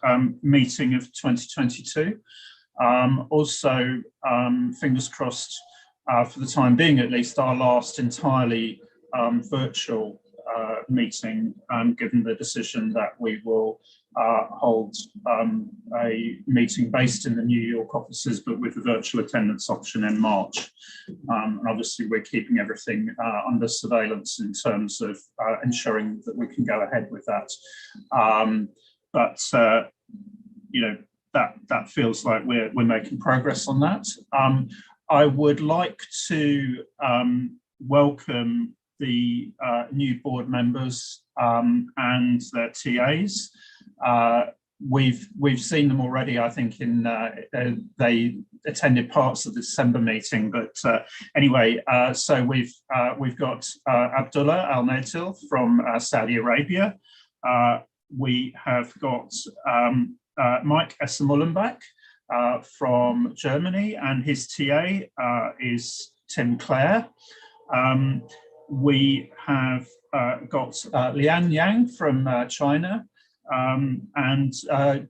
first meeting of 2022. Also, fingers crossed for the time being, at least, our last entirely virtual meeting, given the decision that we will hold a meeting based in the New York offices, but with a virtual attendance option in March. And obviously, we're keeping everything under surveillance in terms of ensuring that we can go ahead with that. You know, that feels like we're making progress on that. I would like to welcome the new board members and their TAs. We've seen them already, I think, in they attended parts of the December meeting, but anyway, so we've got Abdullah Al Natil from Saudi Arabia. We have got Mike Esser-Mullenbach from Germany, and his TA is Tim Clare. We have got Lian Yang from China, and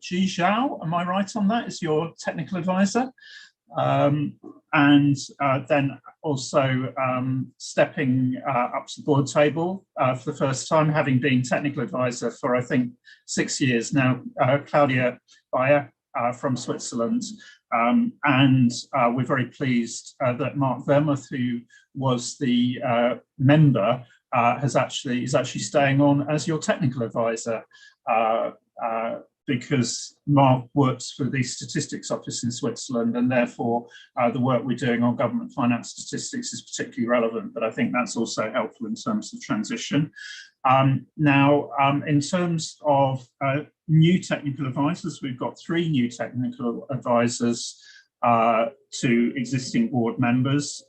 Ji Zhao, am I right on that, is your technical advisor? And then also stepping up to the board table for the first time, having been technical advisor for, I think, 6 years now, Claudia Bayer from Switzerland. And we're very pleased that Mark Vermuth, who was the member, is actually staying on as your technical advisor, because Mark works for the Statistics Office in Switzerland, and therefore the work we're doing on government finance statistics is particularly relevant, but I think that's also helpful in terms of transition. Now, in terms of new technical advisors, we've got 3 new technical advisors to existing board members.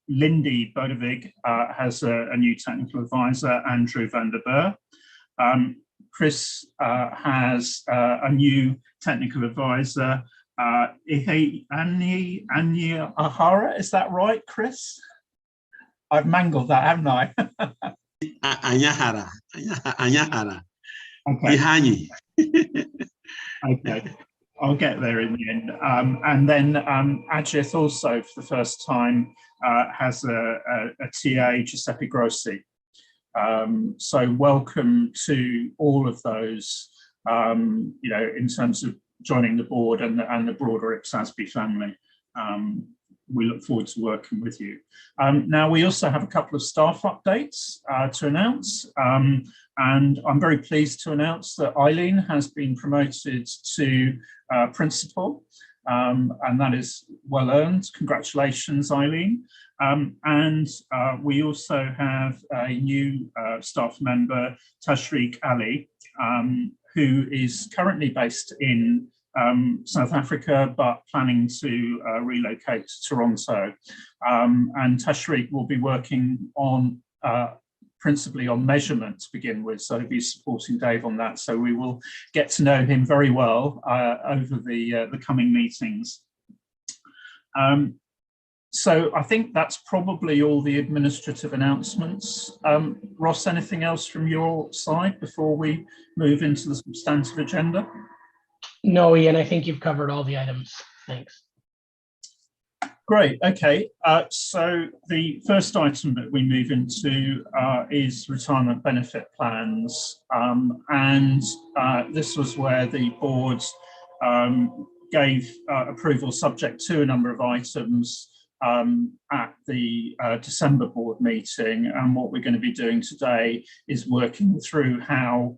Lindy Bodevig has a new technical advisor, Andrew van der Burr. Chris has a new technical advisor, Ihe Anya Ahara, is that right, Chris? I've mangled that, haven't I? Anyahara. Okay. Ihani. Okay, I'll get there in the end. And then Ajith also, for the first time, has a TA, Giuseppe Grossi. So welcome to all of those, you know, in terms of joining the board and the broader IPSASB family. We look forward to working with you. Now, we also have a couple of staff updates to announce, and I'm very pleased to announce that Eileen has been promoted to principal, and that is well earned. Congratulations, Eileen. And we also have a new staff member, Tashriq Ali, who is currently based in South Africa, but planning to relocate to Toronto. And Tashriq will be working on principally on measurement to begin with, so he'll be supporting Dave on that. So we will get to know him very well over the coming meetings. So I think that's probably all the administrative announcements. Ross, anything else from your side before we move into the substantive agenda? No, Ian, I think you've covered all the items. Thanks. Great, okay. So the first item that we move into is retirement benefit plans. And this was where the board gave approval subject to a number of items at the December board meeting. And what we're going to be doing today is working through how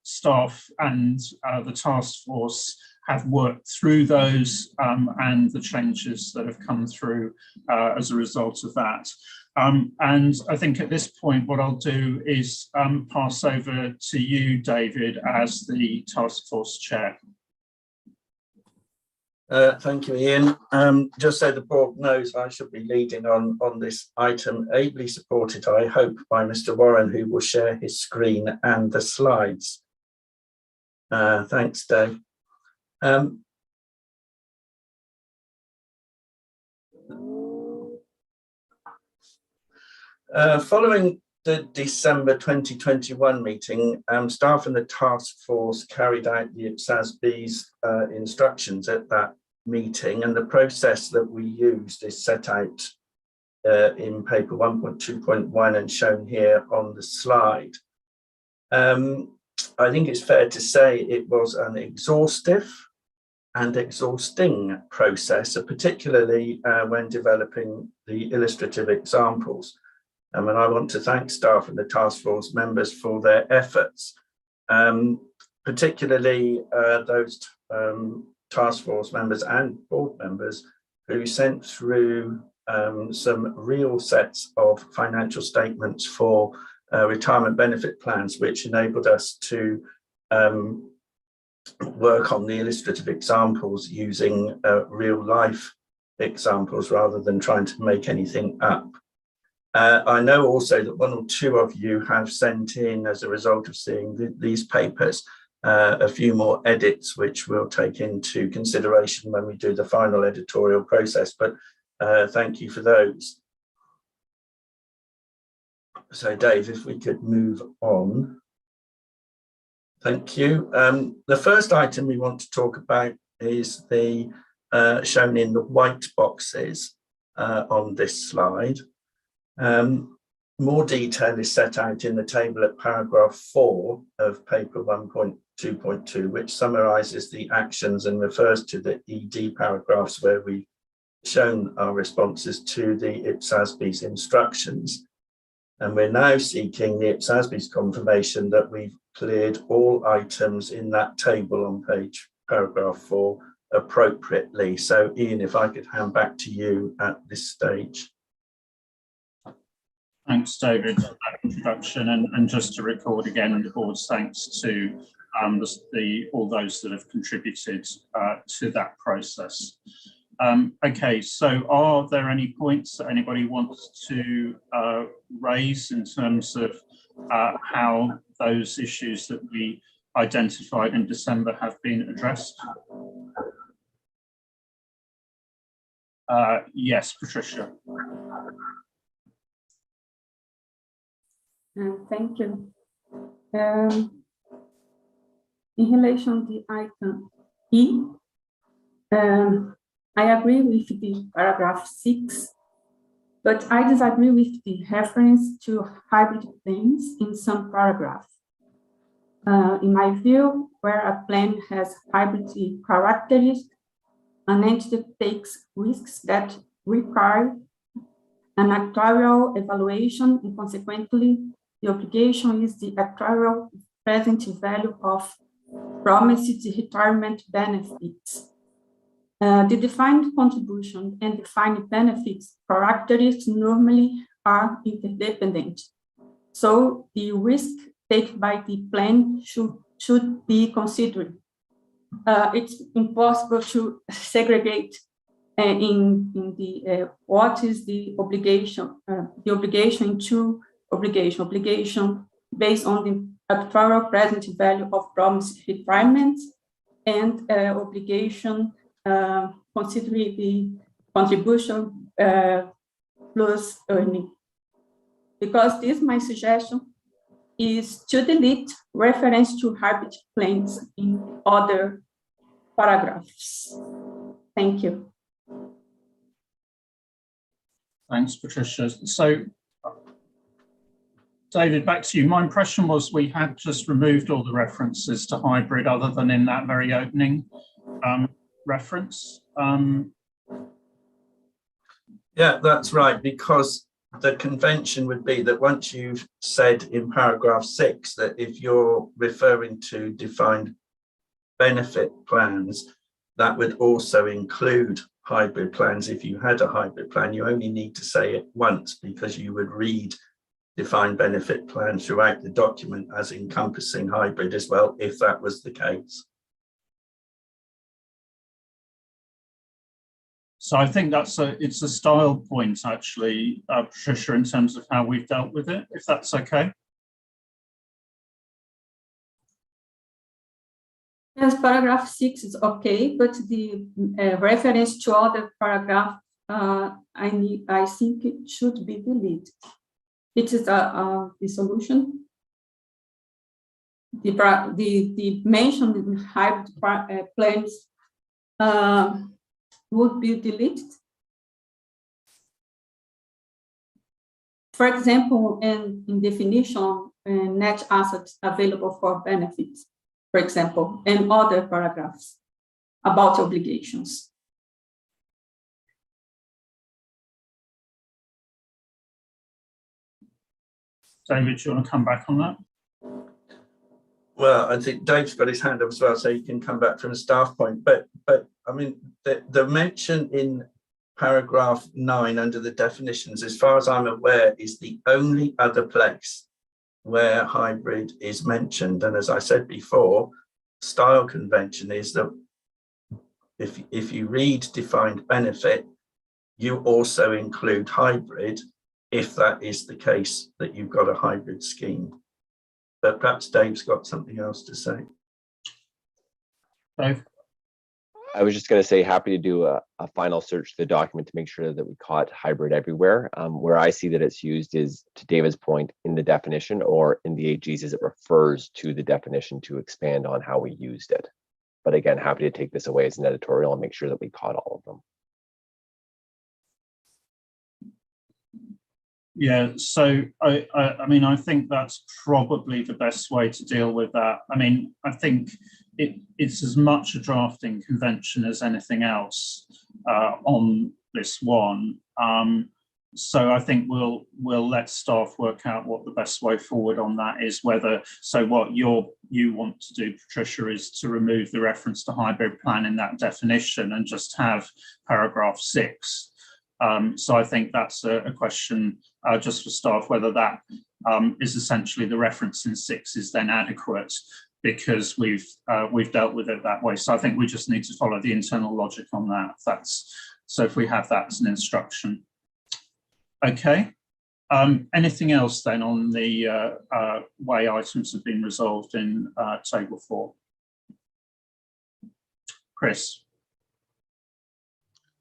staff and the task force have worked through those and the changes that have come through as a result of that. And I think at this point, what I'll do is pass over to you, David, as the task force chair. Thank you, Ian. Just so the board knows, I should be leading on this item, ably supported, I hope, by Mr. Warren, who will share his screen and the slides. Thanks, Dave. Following the December 2021 meeting, staff and the task force carried out the IPSASB's instructions at that meeting, and the process that we used is set out in paper 1.2.1 and shown here on the slide. I think it's fair to say it was an exhaustive and exhausting process, particularly when developing the illustrative examples. And I want to thank staff and the task force members for their efforts, particularly those task force members and board members who sent through some real sets of financial statements for retirement benefit plans, which enabled us to work on the illustrative examples using real life examples rather than trying to make anything up. I know also that one or two of you have sent in, as a result of seeing these papers, a few more edits which we'll take into consideration when we do the final editorial process, but thank you for those. So Dave, if we could move on. Thank you. The first item we want to talk about is the shown in the white boxes on this slide. More detail is set out in the table at paragraph 4 of paper 1.2.2, which summarises the actions and refers to the ED paragraphs where we've shown our responses to the IPSASB's instructions. And we're now seeking the IPSASB's confirmation that we've cleared all items in that table on paragraph 4 appropriately. So Ian, if I could hand back to you at this stage. Thanks, David, for that introduction. And just to record again, the board's thanks to all those that have contributed to that process. Okay, so are there any points that anybody wants to raise in terms of how those issues that we identified in December have been addressed? Yes, Patricia. Thank you. In relation to item E, I agree with the paragraph 6, but I disagree with the reference to hybrid plans in some paragraph. In my view, where a plan has hybrid characteristics, an entity takes risks that require an actuarial evaluation, and consequently, the obligation is the actuarial present value of promised retirement benefits. The defined contribution and defined benefits characteristics normally are interdependent. So the risk taken by the plan should be considered. It's impossible to segregate in the what is the obligation into obligation based on the actuarial present value of promised retirements and obligation considering the contribution plus earning. Because this, my suggestion is to delete reference to hybrid plans in other paragraphs. Thank you. Thanks, Patricia. So, David, back to you. My impression was we had just removed all the references to hybrid other than in that very opening reference. Yeah, that's right, because the convention would be that once you've said in paragraph 6 that if you're referring to defined benefit plans, that would also include hybrid plans. If you had a hybrid plan, you only need to say it once, because you would read defined benefit plan throughout the document as encompassing hybrid as well, if that was the case. So I think it's a style point, actually, Patricia, in terms of how we've dealt with it, if that's okay. Yes, paragraph 6 is okay, but the reference to other paragraph, I think it should be deleted. it is a solution. The mentioned hybrid plans would be deleted. For example, in definition, net assets available for benefits, for example, and other paragraphs about obligations. David, do you want to come back on that? Well, I think Dave's got his hand up as well, so he can come back from a staff point. But I mean, the mention in paragraph 9 under the definitions, as far as I'm aware, is the only other place where hybrid is mentioned. And as I said before, style convention is that if you read defined benefit, you also include hybrid, if that is the case that you've got a hybrid scheme. But perhaps Dave's got something else to say. Dave? I was just going to say, happy to do a final search of the document to make sure that we caught hybrid everywhere. Where I see that it's used is, to David's point, in the definition, or in the AGs as it refers to the definition to expand on how we used it. But again, happy to take this away as an editorial and make sure that we caught all of them. Yeah, so I mean, I think that's probably the best way to deal with that. I mean, I think it's as much a drafting convention as anything else on this one. So I think we'll let staff work out what the best way forward on that is. Whether, so what you want to do, Patricia, is to remove the reference to hybrid plan in that definition and just have paragraph 6. So I think that's a question just for staff, whether that is essentially the reference in 6 is then adequate, because we've dealt with it that way. So I think we just need to follow the internal logic on that. So if we have that as an instruction. Okay. Anything else then on the way items have been resolved in table 4? Chris.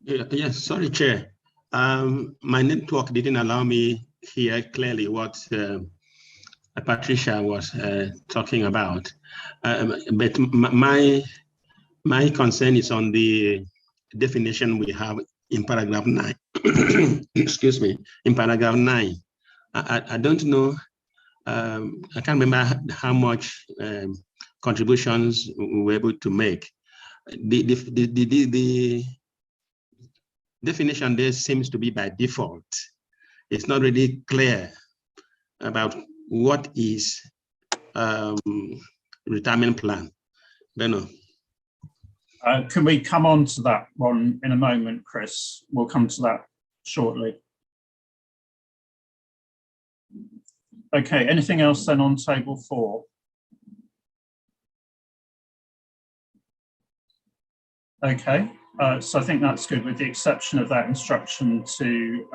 Yes, sorry, Chair. My network didn't allow me hear clearly what Patricia was talking about. But my concern is on the definition we have in paragraph 9. Excuse me, in paragraph 9. I don't know, I can't remember how much contributions we were able to make. The definition there seems to be by default. It's not really clear about what is retirement plan. Don't know. Can we come on to that one in a moment, Chris? We'll come to that shortly. Okay, anything else then on table 4? Okay, so I think that's good, with the exception of that instruction to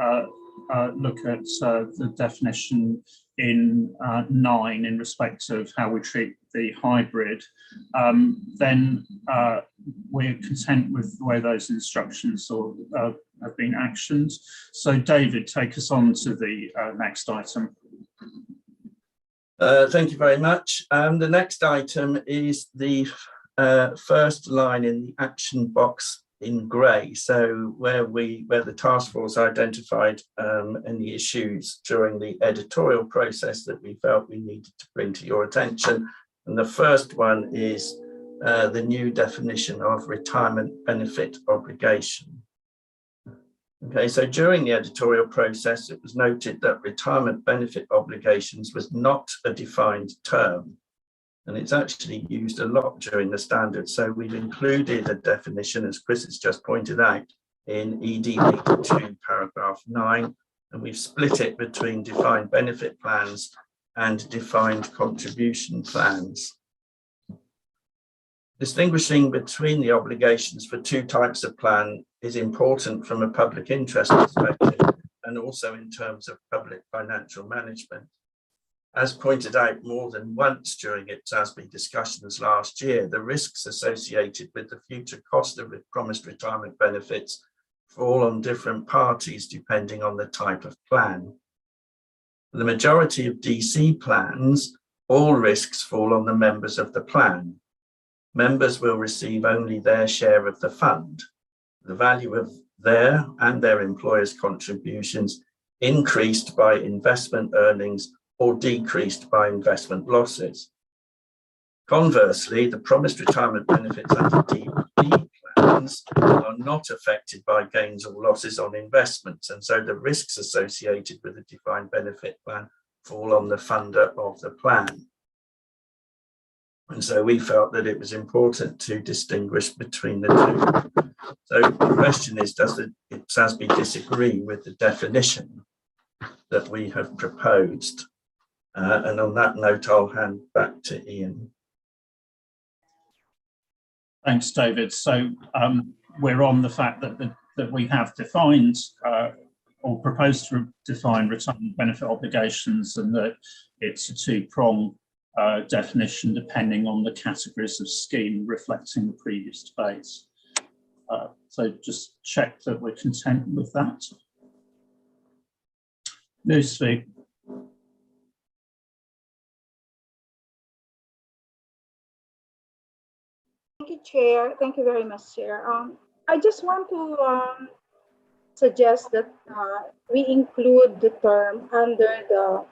look at the definition in 9 in respect of how we treat the hybrid. Then we're content with the way those instructions have been actioned. So David, take us on to the next item. Thank you very much. The next item is the first line in the action box in grey. So where the task force identified any issues during the editorial process that we felt we needed to bring to your attention. And the first one is the new definition of retirement benefit obligation. Okay, so during the editorial process, it was noted that retirement benefit obligations was not a defined term, and it's actually used a lot during the standard. So we've included a definition, as Chris has just pointed out, in ED 82 paragraph 9, and we've split it between defined benefit plans and defined contribution plans. Distinguishing between the obligations for 2 types of plan is important from a public interest perspective and also in terms of public financial management. As pointed out more than once during IPSASB discussions last year, the risks associated with the future cost of promised retirement benefits fall on different parties depending on the type of plan. For the majority of DC plans, all risks fall on the members of the plan. Members will receive only their share of the fund. The value of their and their employers' contributions increased by investment earnings or decreased by investment losses. Conversely, the promised retirement benefits under DB plans are not affected by gains or losses on investments, and so the risks associated with a defined benefit plan fall on the funder of the plan. And so we felt that it was important to distinguish between the two. So the question is, does the IPSASB disagree with the definition that we have proposed? And on that note, I'll hand back to Ian. Thanks, David. So we're on the fact that we have defined or proposed to define retirement benefit obligations, and that it's a two-pronged definition depending on the categories of scheme reflecting the previous debates. So just check that we're content with that. Lucy. Thank you, Chair. Thank you very much, Chair. I just want to suggest that we include the term under the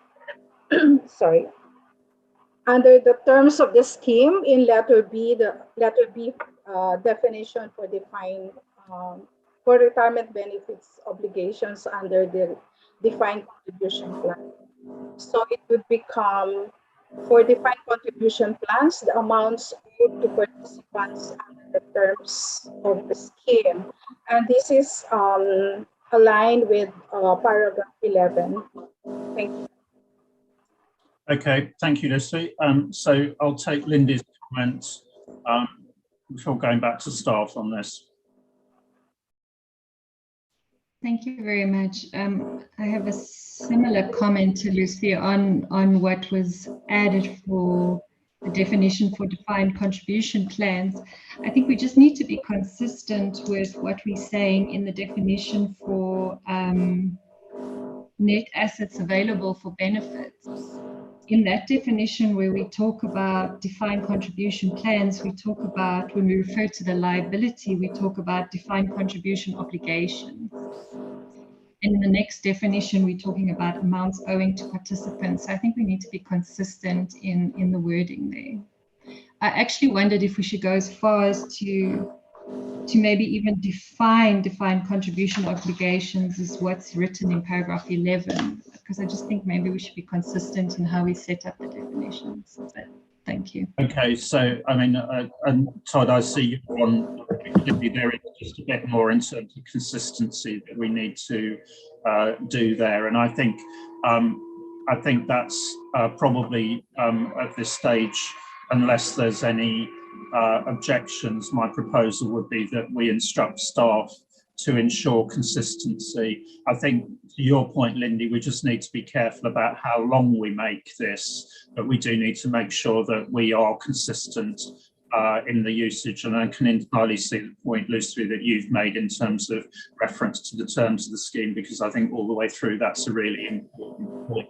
under the terms of the scheme in letter B, the letter B definition for defined for retirement benefits obligations under the defined contribution plan. So it would become, for defined contribution plans, the amounts owed to participants under the terms of the scheme. And this is aligned with paragraph 11. Thank you. Okay, thank you, Lucy. So I'll take Lindy's comments before going back to staff on this. Thank you very much. I have a similar comment to Lucy on what was added for the definition for defined contribution plans. I think we just need to be consistent with what we're saying in the definition for net assets available for benefits. In that definition where we talk about defined contribution plans, we talk about, when we refer to the liability, we talk about defined contribution obligations. In the next definition, we're talking about amounts owing to participants. So I think we need to be consistent in the wording there. I actually wondered if we should go as far as to maybe even define defined contribution obligations as what's written in paragraph 11, because I just think maybe we should be consistent in how we set up the definitions. But thank you. Okay, so I mean, and Todd, I see you on. There is just a bit more in terms of consistency that we need to do there, and I think that's probably at this stage, unless there's any objections, my proposal would be that we instruct staff to ensure consistency. I think to your point, Lindy, we just need to be careful about how long we make this, but we do need to make sure that we are consistent in the usage. And I can entirely see the point, Lucy, that you've made in terms of reference to the terms of the scheme, because I think all the way through that's a really important point,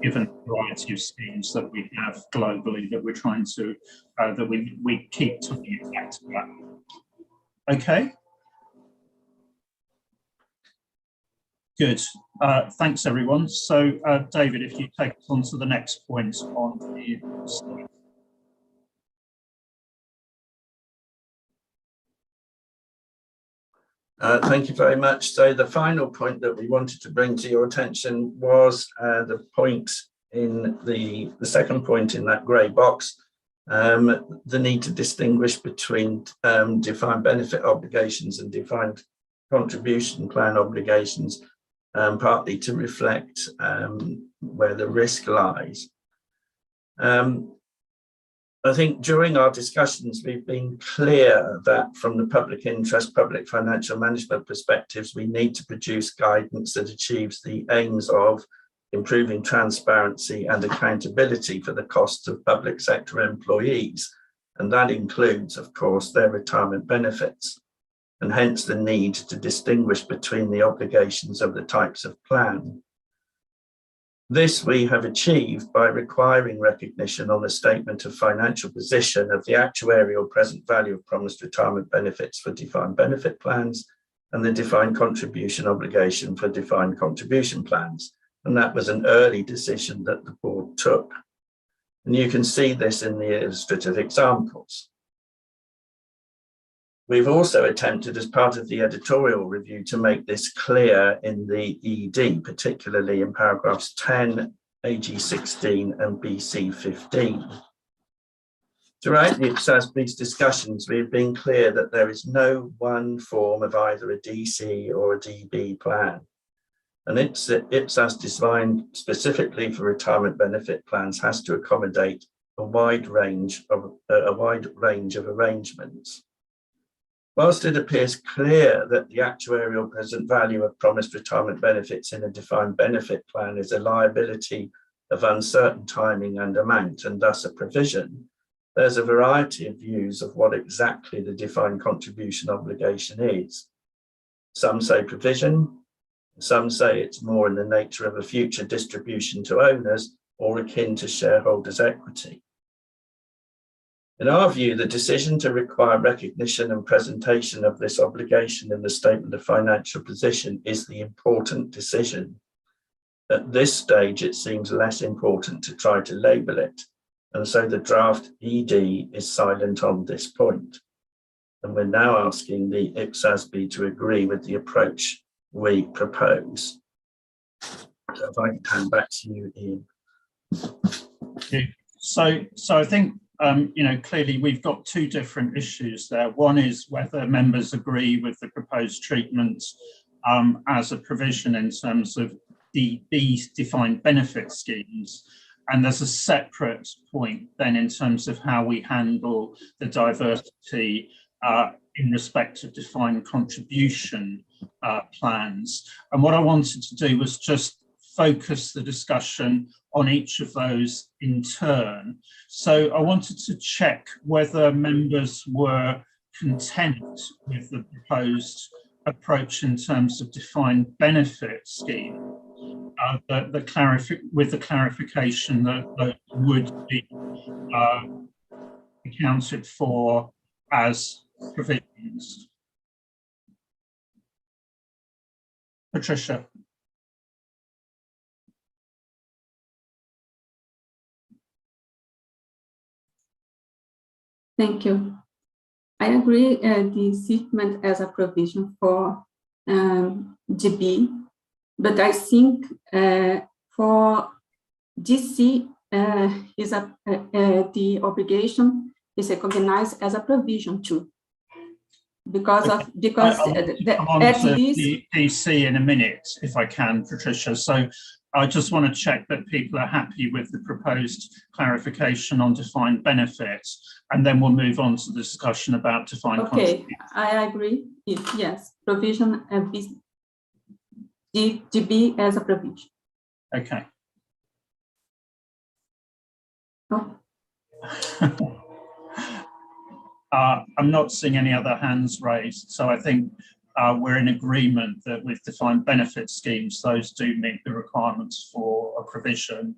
given the variety of schemes that we have globally that we're trying to, that we keep talking back to that. Okay. Good. Thanks, everyone. So, David, if you take us on to the next point on the slide. Thank you very much. So the final point that we wanted to bring to your attention was the point in the second point in that grey box, the need to distinguish between defined benefit obligations and defined contribution plan obligations, partly to reflect where the risk lies. I think during our discussions, we've been clear that from the public interest, public financial management perspectives, we need to produce guidance that achieves the aims of improving transparency and accountability for the costs of public sector employees. And that includes, of course, their retirement benefits, and hence the need to distinguish between the obligations of the types of plan. This we have achieved by requiring recognition on the statement of financial position of the actuarial present value of promised retirement benefits for defined benefit plans and the defined contribution obligation for defined contribution plans. And that was an early decision that the board took. And you can see this in the illustrative examples. We've also attempted, as part of the editorial review, to make this clear in the ED, particularly in paragraphs 10, AG 16 and BC 15. Throughout the IPSASB's discussions, we've been clear that there is no one form of either a DC or a DB plan. And IPSAS designed specifically for retirement benefit plans has to accommodate a wide range of arrangements. Whilst it appears clear that the actuarial present value of promised retirement benefits in a defined benefit plan is a liability of uncertain timing and amount, and thus a provision, there's a variety of views of what exactly the defined contribution obligation is. Some say provision, some say it's more in the nature of a future distribution to owners or akin to shareholders' equity. In our view, the decision to require recognition and presentation of this obligation in the statement of financial position is the important decision. At this stage, it seems less important to try to label it, and so the draft ED is silent on this point. And we're now asking the IPSASB to agree with the approach we propose. So if I can hand back to you, Ian. So I think, clearly we've got two different issues there. One is whether members agree with the proposed treatment as a provision in terms of the defined benefit schemes. And there's a separate point then in terms of how we handle the diversity in respect of defined contribution plans. And what I wanted to do was just focus the discussion on each of those in turn. So I wanted to check whether members were content with the proposed approach in terms of defined benefit scheme, with the clarification that would be accounted for as provisions. Patricia. Thank you. I agree the statement as a provision for GB, but I think for DC the obligation is recognized as a provision too, because at least the DC in a minute, if I can, Patricia. So I just want to check that people are happy with the proposed clarification on defined benefits, and then we'll move on to the discussion about defined contribution. I agree. Yes, provision GB as a provision. Okay. Oh. I'm not seeing any other hands raised, so I think we're in agreement that with defined benefit schemes, those do meet the requirements for a provision.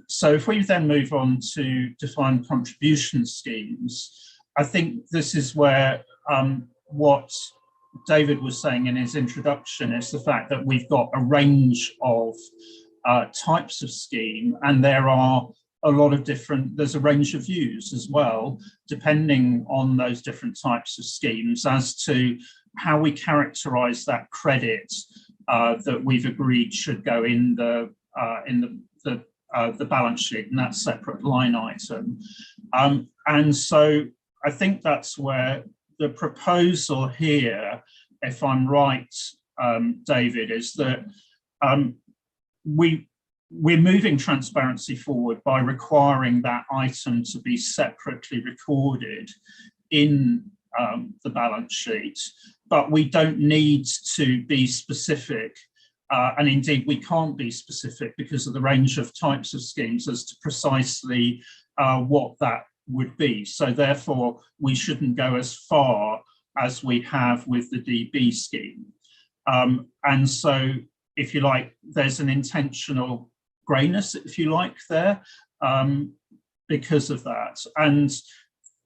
So if we then move on to defined contribution schemes, I think this is where what David was saying in his introduction is the fact that we've got a range of types of scheme, and there are a lot of there's a range of views as well, depending on those different types of schemes as to how we characterize that credit that we've agreed should go in the balance sheet, and that separate line item. And so I think that's where the proposal here, if I'm right, David, is that we're moving transparency forward by requiring that item to be separately recorded in the balance sheet, but we don't need to be specific, and indeed we can't be specific because of the range of types of schemes as to precisely what that would be. So therefore we shouldn't go as far as we have with the DB scheme. And so, if you like, there's an intentional greyness, if you like, there because of that. And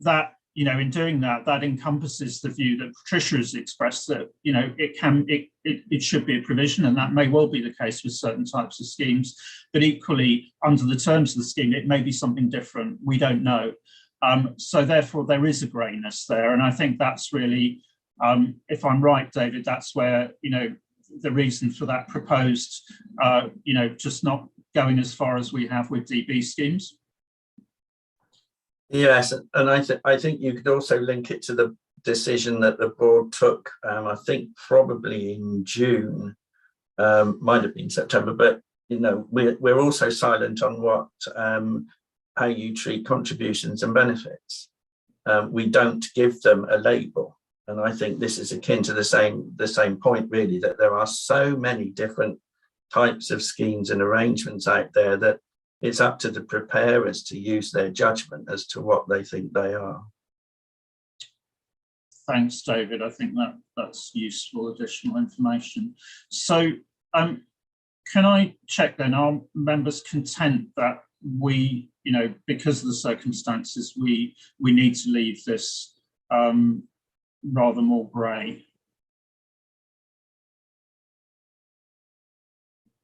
that, you know, in doing that, that encompasses the view that Patricia has expressed that, you know, it should be a provision, and that may well be the case with certain types of schemes, but equally under the terms of the scheme, it may be something different. We don't know. So therefore there is a greyness there. And I think that's really, if I'm right, David, that's where, you know, the reason for that proposed, you know, just not going as far as we have with DB schemes. Yes, and I think you could also link it to the decision that the board took, I think probably in June, might have been September, but you know, we're also silent on what how you treat contributions and benefits. We don't give them a label, and I think this is akin to the same point really, that there are so many different types of schemes and arrangements out there that it's up to the preparers to use their judgment as to what they think they are. Thanks, David. I think that's useful additional information. So can I check then, are members content that we, you know, because of the circumstances, we need to leave this rather more grey?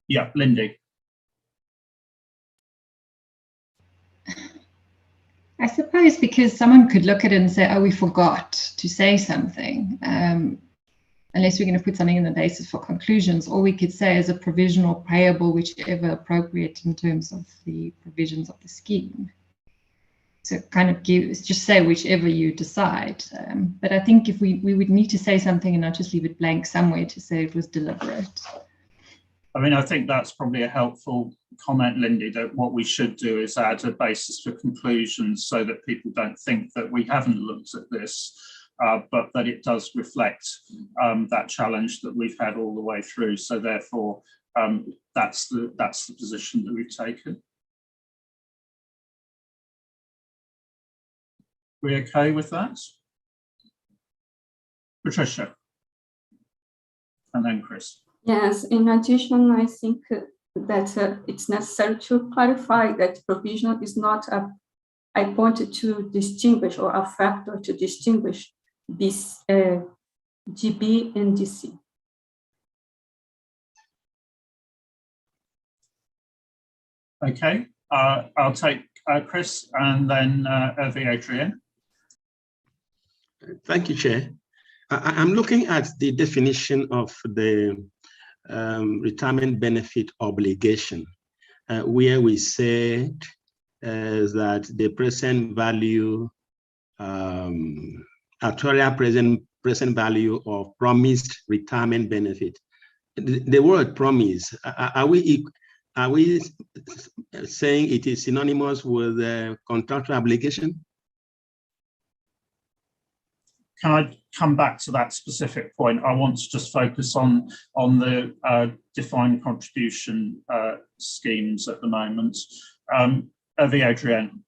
Yeah, Lindy. I suppose because someone could look at it and say, oh, we forgot to say something, unless we're going to put something in the basis for conclusions, or we could say as a provisional payable, whichever appropriate in terms of the provisions of the scheme. So kind of just say whichever you decide. But I think if we would need to say something and not just leave it blank somewhere to say it was deliberate. I mean, I think that's probably a helpful comment, Lindy, that what we should do is add a basis for conclusions so that people don't think that we haven't looked at this, but that it does reflect that challenge that we've had all the way through. So therefore, that's the position that we've taken. We okay with that? Patricia? And then Chris. Yes, in addition, I think that it's necessary to clarify that provisional is not I pointed to distinguish or a factor to distinguish this GB and DC. Okay, I'll take Chris and then Adrienne. Thank you, Chair. I'm looking at the definition of the retirement benefit obligation, where we said that the present value, actuarial present value of promised retirement benefit. The word promise, are we saying it is synonymous with contractual obligation? Can I come back to that specific point? I want to just focus on the defined contribution schemes at the moment. Adrienne.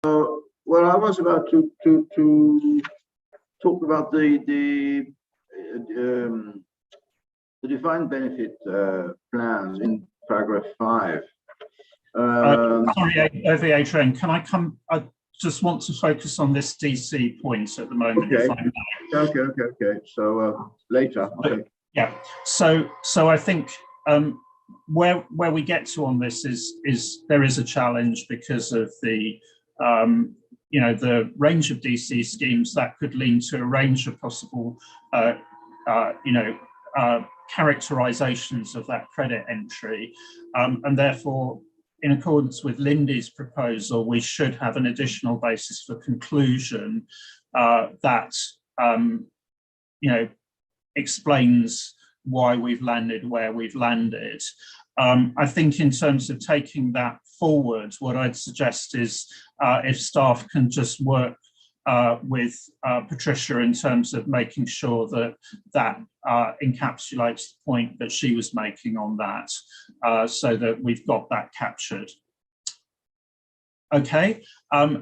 Well, I was about to talk about the defined benefit plans in paragraph 5. Sorry, Adrienne, can I come? I just want to focus on this DC point at the moment. Okay. If I may. Okay. So later. Okay. Yeah. So I think where we get to on this is there is a challenge because of the you know, the range of DC schemes that could lead to a range of possible you know, characterizations of that credit entry, and therefore, in accordance with Lindy's proposal, we should have an additional basis for conclusion that you know, explains why we've landed where we've landed. I think in terms of taking that forward, what I'd suggest is if staff can just work with Patricia in terms of making sure that encapsulates the point that she was making on that, so that we've got that captured. Okay,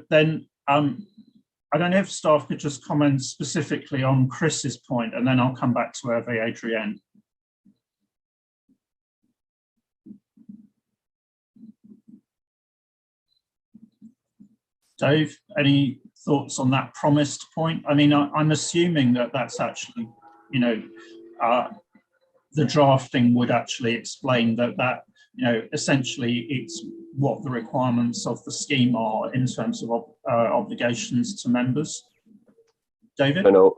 then I don't know if staff could just comment specifically on Chris's point, and then I'll come back to Adrienne. Dave, any thoughts on that promised point? I mean, I'm assuming that that's actually, you know, the drafting would actually explain that, you know, essentially it's what the requirements of the scheme are in terms of obligations to members. David? No.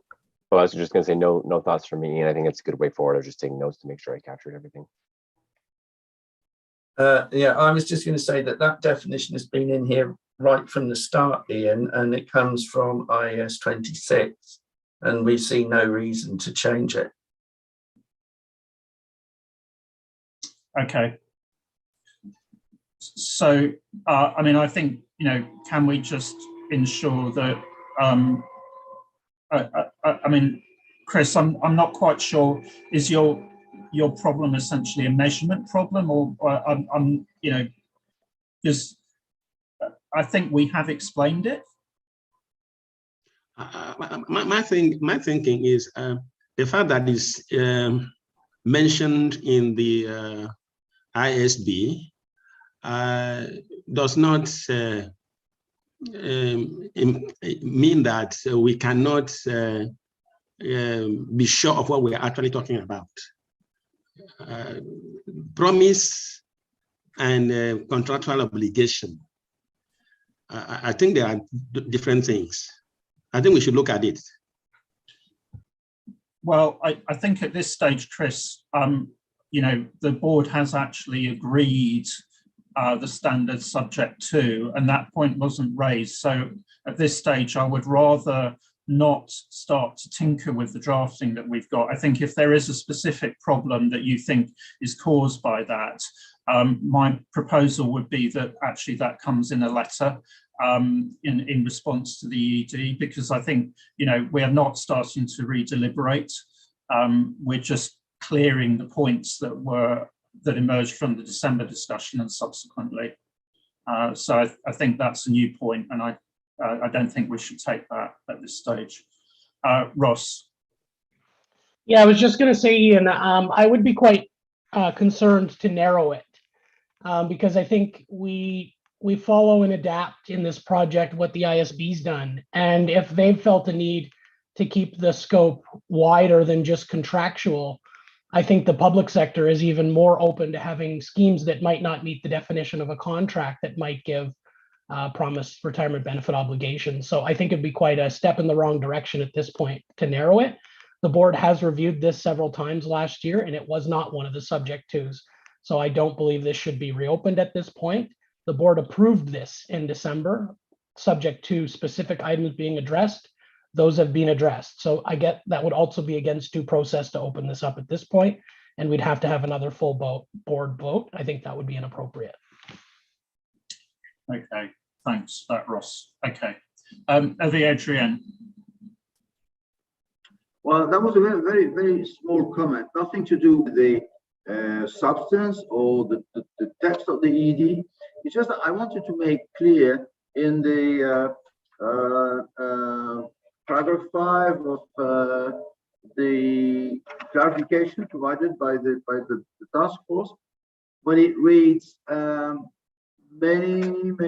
Well, I was just going to say no thoughts from me, and I think it's a good way forward. I was just taking notes to make sure I captured everything. Yeah, I was just going to say that definition has been in here right from the start, Ian, and it comes from IAS 26, and we see no reason to change it. Okay. So, I mean, I think, you know, can we just ensure that, I mean, Chris, I'm not quite sure, is your problem essentially a measurement problem, or I'm you know, because I think we have explained it. My thinking is the fact that is mentioned in the ISB does not mean that we cannot be sure of what we're actually talking about. Promise and contractual obligation, I think there are different things. I think we should look at it. Well, I think at this stage, Chris, you know, the board has actually agreed the standards subject to, and that point wasn't raised. So at this stage, I would rather not start to tinker with the drafting that we've got. I think if there is a specific problem that you think is caused by that, my proposal would be that actually that comes in a letter in response to the ED, because I think, you know, we are not starting to redeliberate. We're just clearing the points that emerged from the December discussion and subsequently. So I think that's a new point, and I don't think we should take that at this stage. Ross. Yeah, I was just going to say, Ian, I would be quite concerned to narrow it, because I think we follow and adapt in this project what the ISB's done. And if they've felt the need to keep the scope wider than just contractual, I think the public sector is even more open to having schemes that might not meet the definition of a contract that might give promised retirement benefit obligations. So I think it'd be quite a step in the wrong direction at this point to narrow it. The board has reviewed this several times last year, and it was not one of the subject twos. So I don't believe this should be reopened at this point. The board approved this in December, subject to specific items being addressed. Those have been addressed. So I get that would also be against due process to open this up at this point, and we'd have to have another full board vote. I think that would be inappropriate. Okay, thanks for that, Ross. Okay, Adrienne. Well, that was a very, very small comment, nothing to do with the substance or the text of the ED. It's just that I wanted to make clear in the paragraph 5 of the clarification provided by the task force, when it reads many,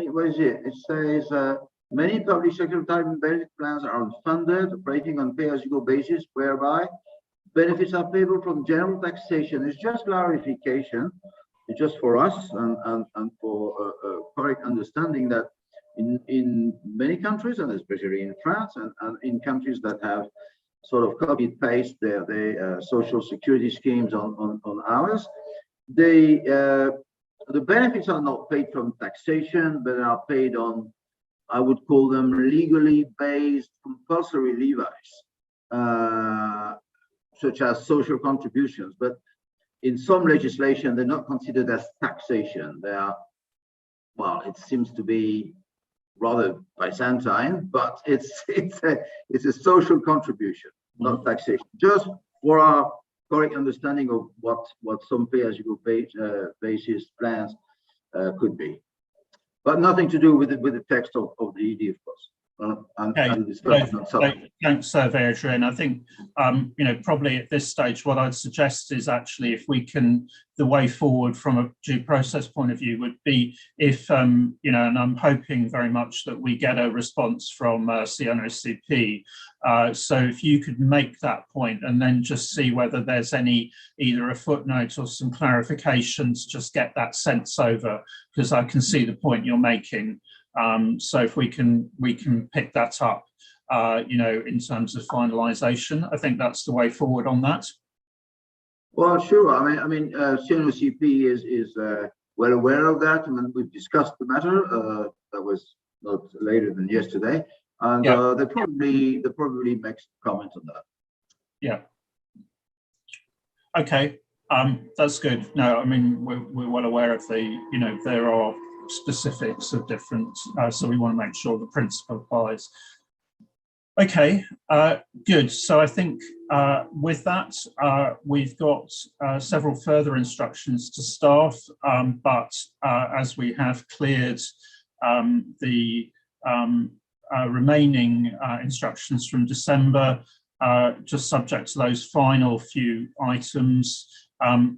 what is it? It says many public sector retirement benefit plans are unfunded, operating on pay-as-you-go basis, whereby benefits are payable from general taxation. It's just clarification. It's just for us and for correct understanding that in many countries, and especially in France and in countries that have sort of copied paste their social security schemes on ours, the benefits are not paid from taxation, but are paid on, I would call them legally based compulsory levies, such as social contributions. But in some legislation, they're not considered as taxation. They are, well, it seems to be rather Byzantine, but it's a social contribution, not taxation. Just for our correct understanding of what some pay-as-you-go basis plans could be, but nothing to do with the text of the ED, of course. and discussion on something. Thanks, Surveyor Adrian. I think, probably at this stage, what I'd suggest is actually if we can, the way forward from a due process point of view would be if, and I'm hoping very much that we get a response from CNOCP. So if you could make that point and then just see whether there's either a footnote or some clarifications, just get that sense over, because I can see the point you're making. So if we can pick that up, in terms of finalisation, I think that's the way forward on that. Well, sure. I mean, CNOCP is well aware of that, and we've discussed the matter. That was not later than yesterday, and they probably make some comment on that. Yeah. Okay. That's good. No, I mean we're well aware of there are specifics of different, so we want to make sure the principle applies. Okay, good. So I think with that, we've got several further instructions to staff, but as we have cleared the remaining instructions from December, just subject to those final few items,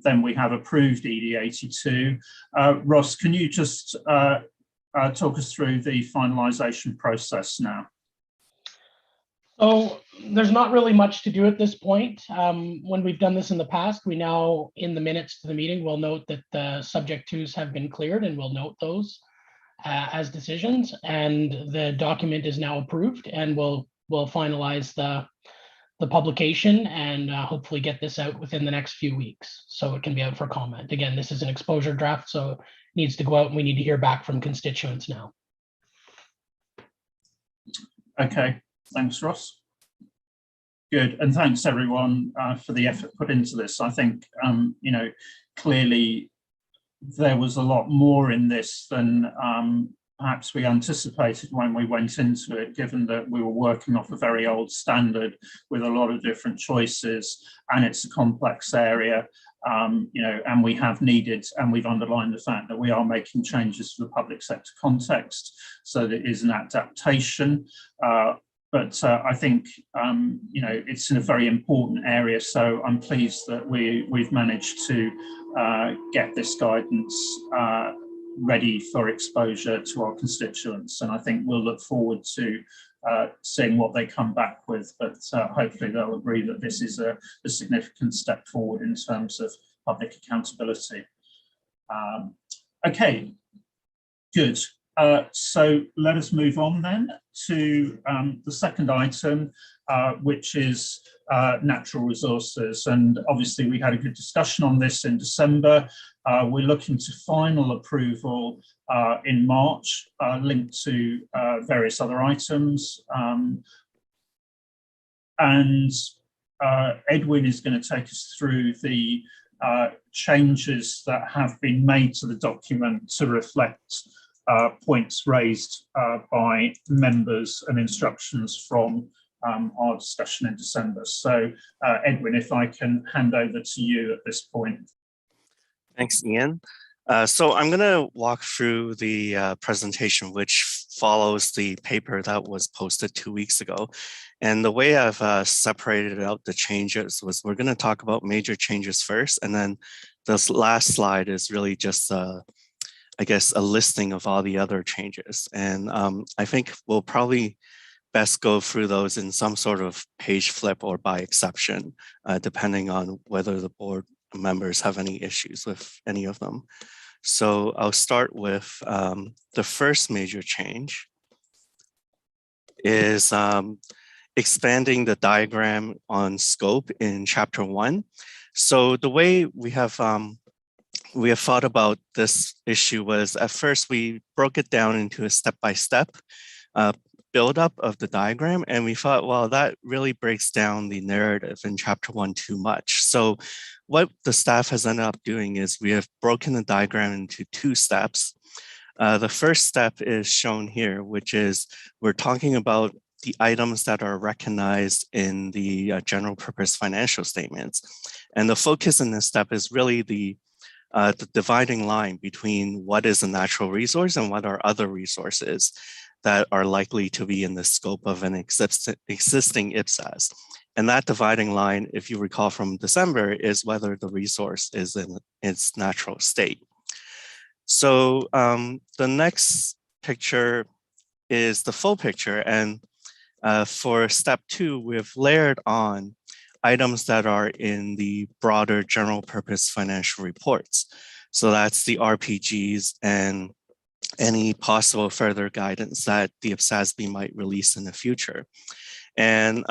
then we have approved ED 82. Ross, can you just talk us through the finalisation process now? So there's not really much to do at this point. When we've done this in the past, we now, in the minutes to the meeting, will note that the subject twos have been cleared, and we'll note those as decisions. And the document is now approved, and we'll finalize the publication and hopefully get this out within the next few weeks, so it can be out for comment. Again, this is an exposure draft, so it needs to go out, and we need to hear back from constituents now. Okay. Thanks, Ross. Good, and thanks everyone for the effort put into this. I think, clearly there was a lot more in this than perhaps we anticipated when we went into it, given that we were working off a very old standard with a lot of different choices, and it's a complex area. And we have needed, and we've underlined the fact that we are making changes to the public sector context, so there is an adaptation. But I think, it's in a very important area. So I'm pleased that we've managed to get this guidance ready for exposure to our constituents. And I think we'll look forward to seeing what they come back with. But hopefully they'll agree that this is a significant step forward in terms of public accountability. Okay, good. So let us move on then to the second item, which is natural resources. And obviously we had a good discussion on this in December. We're looking to final approval in March, linked to various other items. And Edwin is going to take us through the changes that have been made to the document to reflect points raised by members and instructions from our discussion in December. So Edwin, if I can hand over to you at this point. Thanks, Ian. So I'm going to walk through the presentation, which follows the paper that was posted 2 weeks ago. And the way I've separated out the changes was we're going to talk about major changes first, and then this last slide is really just I guess a listing of all the other changes. And I think we'll probably best go through those in some sort of page flip or by exception, depending on whether the board members have any issues with any of them. So I'll start with the first major change is expanding the diagram on scope in chapter 1. So the way we have thought about this issue was, at first we broke it down into a step-by-step buildup of the diagram, and we thought, well, that really breaks down the narrative in chapter 1 too much. So what the staff has ended up doing is we have broken the diagram into 2 steps. The first step is shown here, which is we're talking about the items that are recognized in the general purpose financial statements. And the focus in this step is really the dividing line between what is a natural resource and what are other resources. that are likely to be in the scope of an existing IPSAS. And that dividing line, if you recall from December, is whether the resource is in its natural state. So the next picture is the full picture. And for step 2, we've layered on items that are in the broader general purpose financial reports. So that's the RPGs and any possible further guidance that the IPSASB might release in the future. And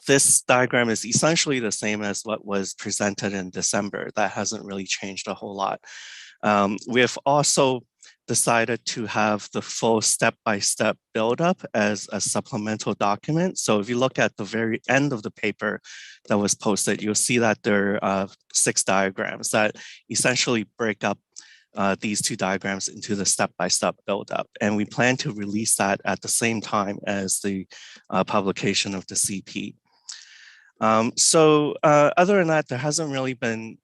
this diagram is essentially the same as what was presented in December. That hasn't really changed a whole lot. We have also decided to have the full step-by-step build-up as a supplemental document. So if you look at the very end of the paper that was posted, you'll see that there are 6 diagrams that essentially break up these 2 diagrams into the step-by-step build-up. And we plan to release that at the same time as the publication of the CP. Other than that, there hasn't really been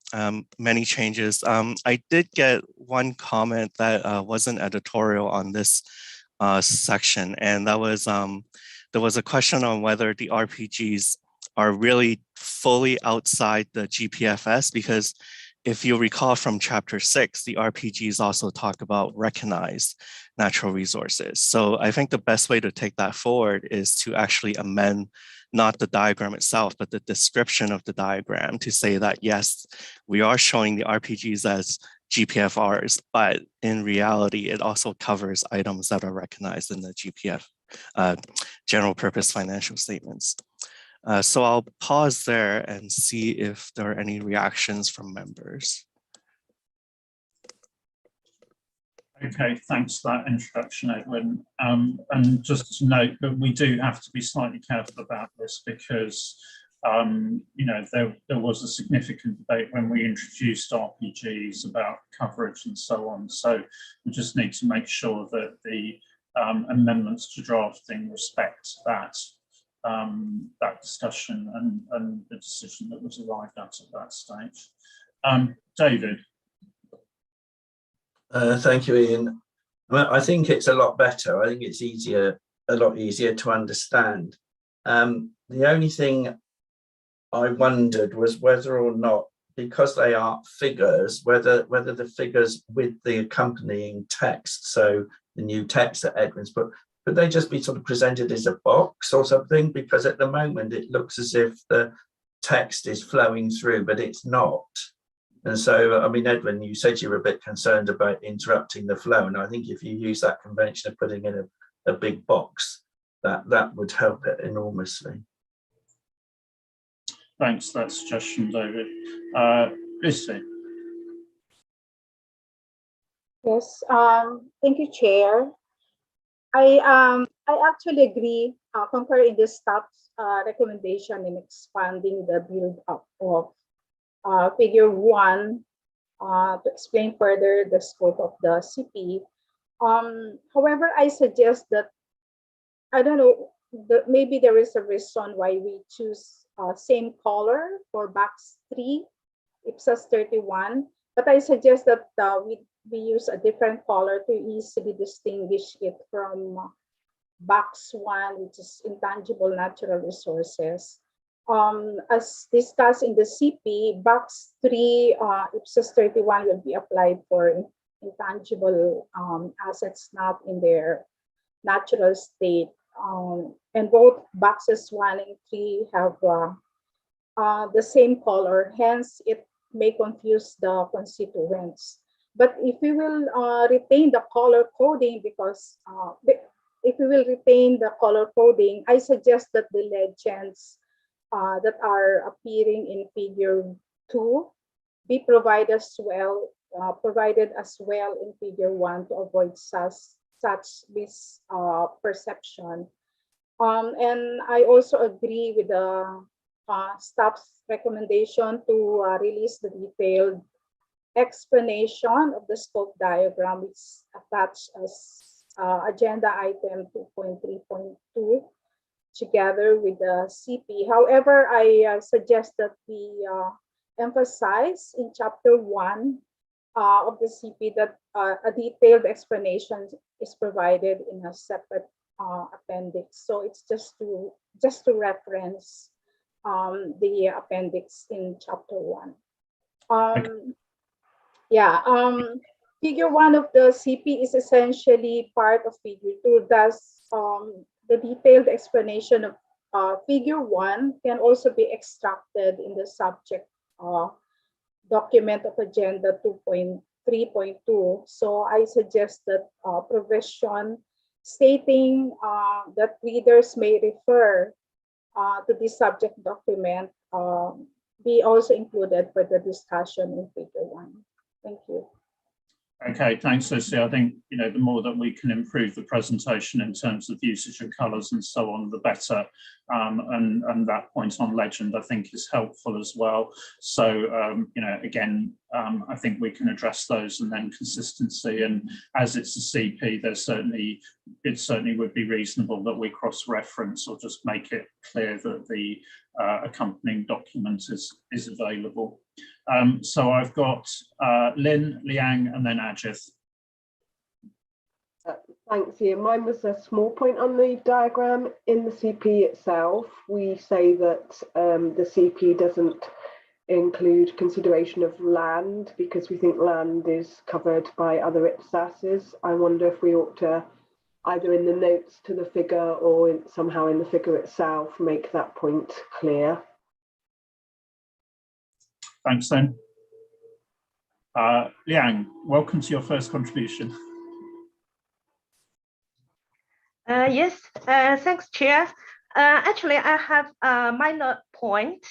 many changes. I did get one comment that wasn't editorial on this section, and that was there was a question on whether the RPGs are really fully outside the GPFS, because if you recall from chapter 6, the RPGs also talk about recognized natural resources. So I think the best way to take that forward is to actually amend not the diagram itself, but the description of the diagram to say that, yes, we are showing the RPGs as GPFRs, but in reality, it also covers items that are recognized in the GPF, general purpose financial statements. So I'll pause there and see if there are any reactions from members. Okay, thanks for that introduction, Edwin. And just to note that we do have to be slightly careful about this because, you know, there was a significant debate when we introduced RPGs about coverage and so on. So we just need to make sure that the amendments to drafting respect that that discussion and the decision that was arrived at that stage. David. Thank you, Ian. Well, I think it's a lot better. I think it's a lot easier to understand. The only thing I wondered was whether or not, because they are figures, whether the figures with the accompanying text, so the new text that Edwin's put, could they just be sort of presented as a box or something? Because at the moment it looks as if the text is flowing through, but it's not. And so, I mean, Edwin, you said you were a bit concerned about interrupting the flow. And I think if you use that convention of putting in a big box, that would help it enormously. Thanks for that suggestion, David. Lucy. Yes, thank you, Chair. I actually agree, concur in the staff's recommendation in expanding the build-up of figure 1 to explain further the scope of the CP. However, I suggest that, I don't know, maybe there is a reason why we choose same color for box 3, IPSAS 31, but I suggest that we use a different color to easily distinguish it from box 1, which is intangible natural resources. As discussed in the CP, box 3, IPSAS 31 will be applied for intangible assets not in their natural state. And both boxes 1 and 3 have the same color, hence it may confuse the constituents. But if we will retain the color coding, because if we will retain the color coding, I suggest that the legends that are appearing in figure 2 be provided as well in figure 1 to avoid such misperception. And I also agree with the staff's recommendation to release the detailed explanation of the scope diagram, which is attached as agenda item 2.3.2 together with the CP. However, I suggest that we emphasize in chapter 1 of the CP that a detailed explanation is provided in a separate appendix. So it's just to reference the appendix in chapter 1. Figure 1 of the CP is essentially part of figure 2. Thus, the detailed explanation of figure 1 can also be extracted in the subject document of agenda 2.3.2. So I suggest that provision stating that readers may refer to this subject document be also included for the discussion in figure 1. Thank you. Okay, thanks, Lucy. I think, the more that we can improve the presentation in terms of usage of colours and so on, the better. And that point on legend, I think, is helpful as well. So, again, I think we can address those, and then consistency. And as it's a CP, it certainly would be reasonable that we cross-reference or just make it clear that the accompanying document is available. So I've got Lynn, Liang, and then Ajith. Thanks, Ian. Mine was a small point on the diagram. In the CP itself, we say that the CP doesn't include consideration of land because we think land is covered by other IPSASs. I wonder if we ought to, either in the notes to the figure or somehow in the figure itself, make that point clear. Thanks, then. Liang, welcome to your first contribution. Yes, thanks, Chair. Actually, I have a minor point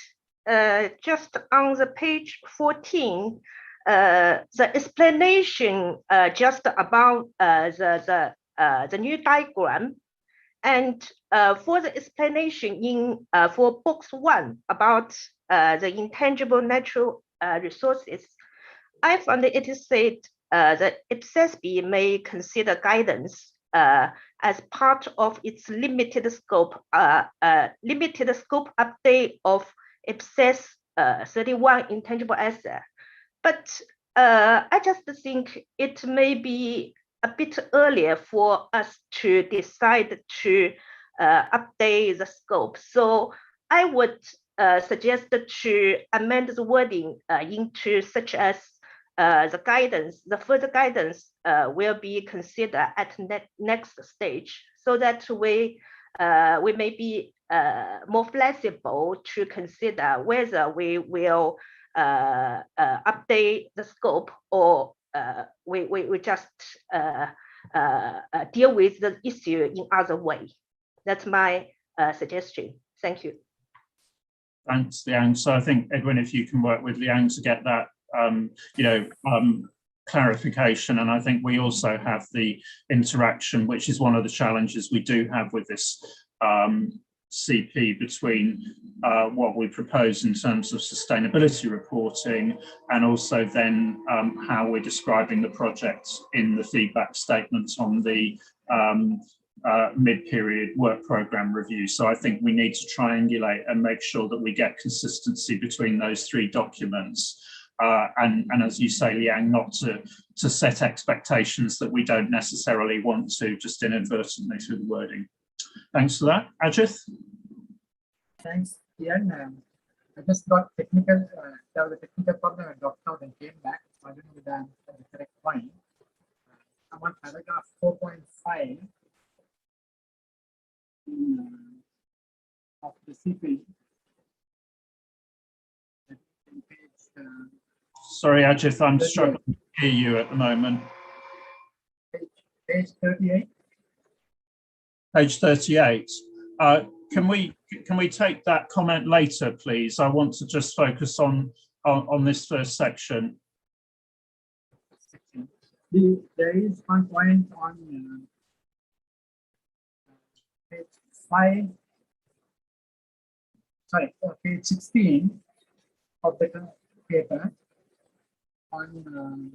just on the page 14. The explanation just about the new diagram, and for the explanation in for box 1 about the intangible natural resources, I found it is said that IPSASB may consider guidance as part of its limited scope update of IPSAS 31 intangible asset. But I just think it may be a bit earlier for us to decide to update the scope. So I would suggest to amend the wording into such as the further guidance will be considered at next stage, so that we may be more flexible to consider whether we will update the scope or we just deal with the issue in other way. That's my suggestion. Thank you. Thanks, Liang. So I think, Edwin, if you can work with Liang to get that clarification. And I think we also have the interaction, which is one of the challenges we do have with this CP, between what we propose in terms of sustainability reporting and also then how we're describing the projects in the feedback statements on the mid-period work program review. So I think we need to triangulate and make sure that we get consistency between those 3 documents. And as you say, Liang, not to set expectations that we don't necessarily want to, just inadvertently through the wording. Thanks for that. Ajith? Thanks, Ian. I just got technical, there was a technical problem, I dropped out and came back. So I don't know whether I'm at the correct point. I'm on paragraph 4.5 of the CP. Sorry, Ajith, I'm struggling to hear you at the moment. Page 38. Page 38. Can we take that comment later, please? I want to just focus on this first section. There is one point on page 5. Sorry, page 16 of the paper. On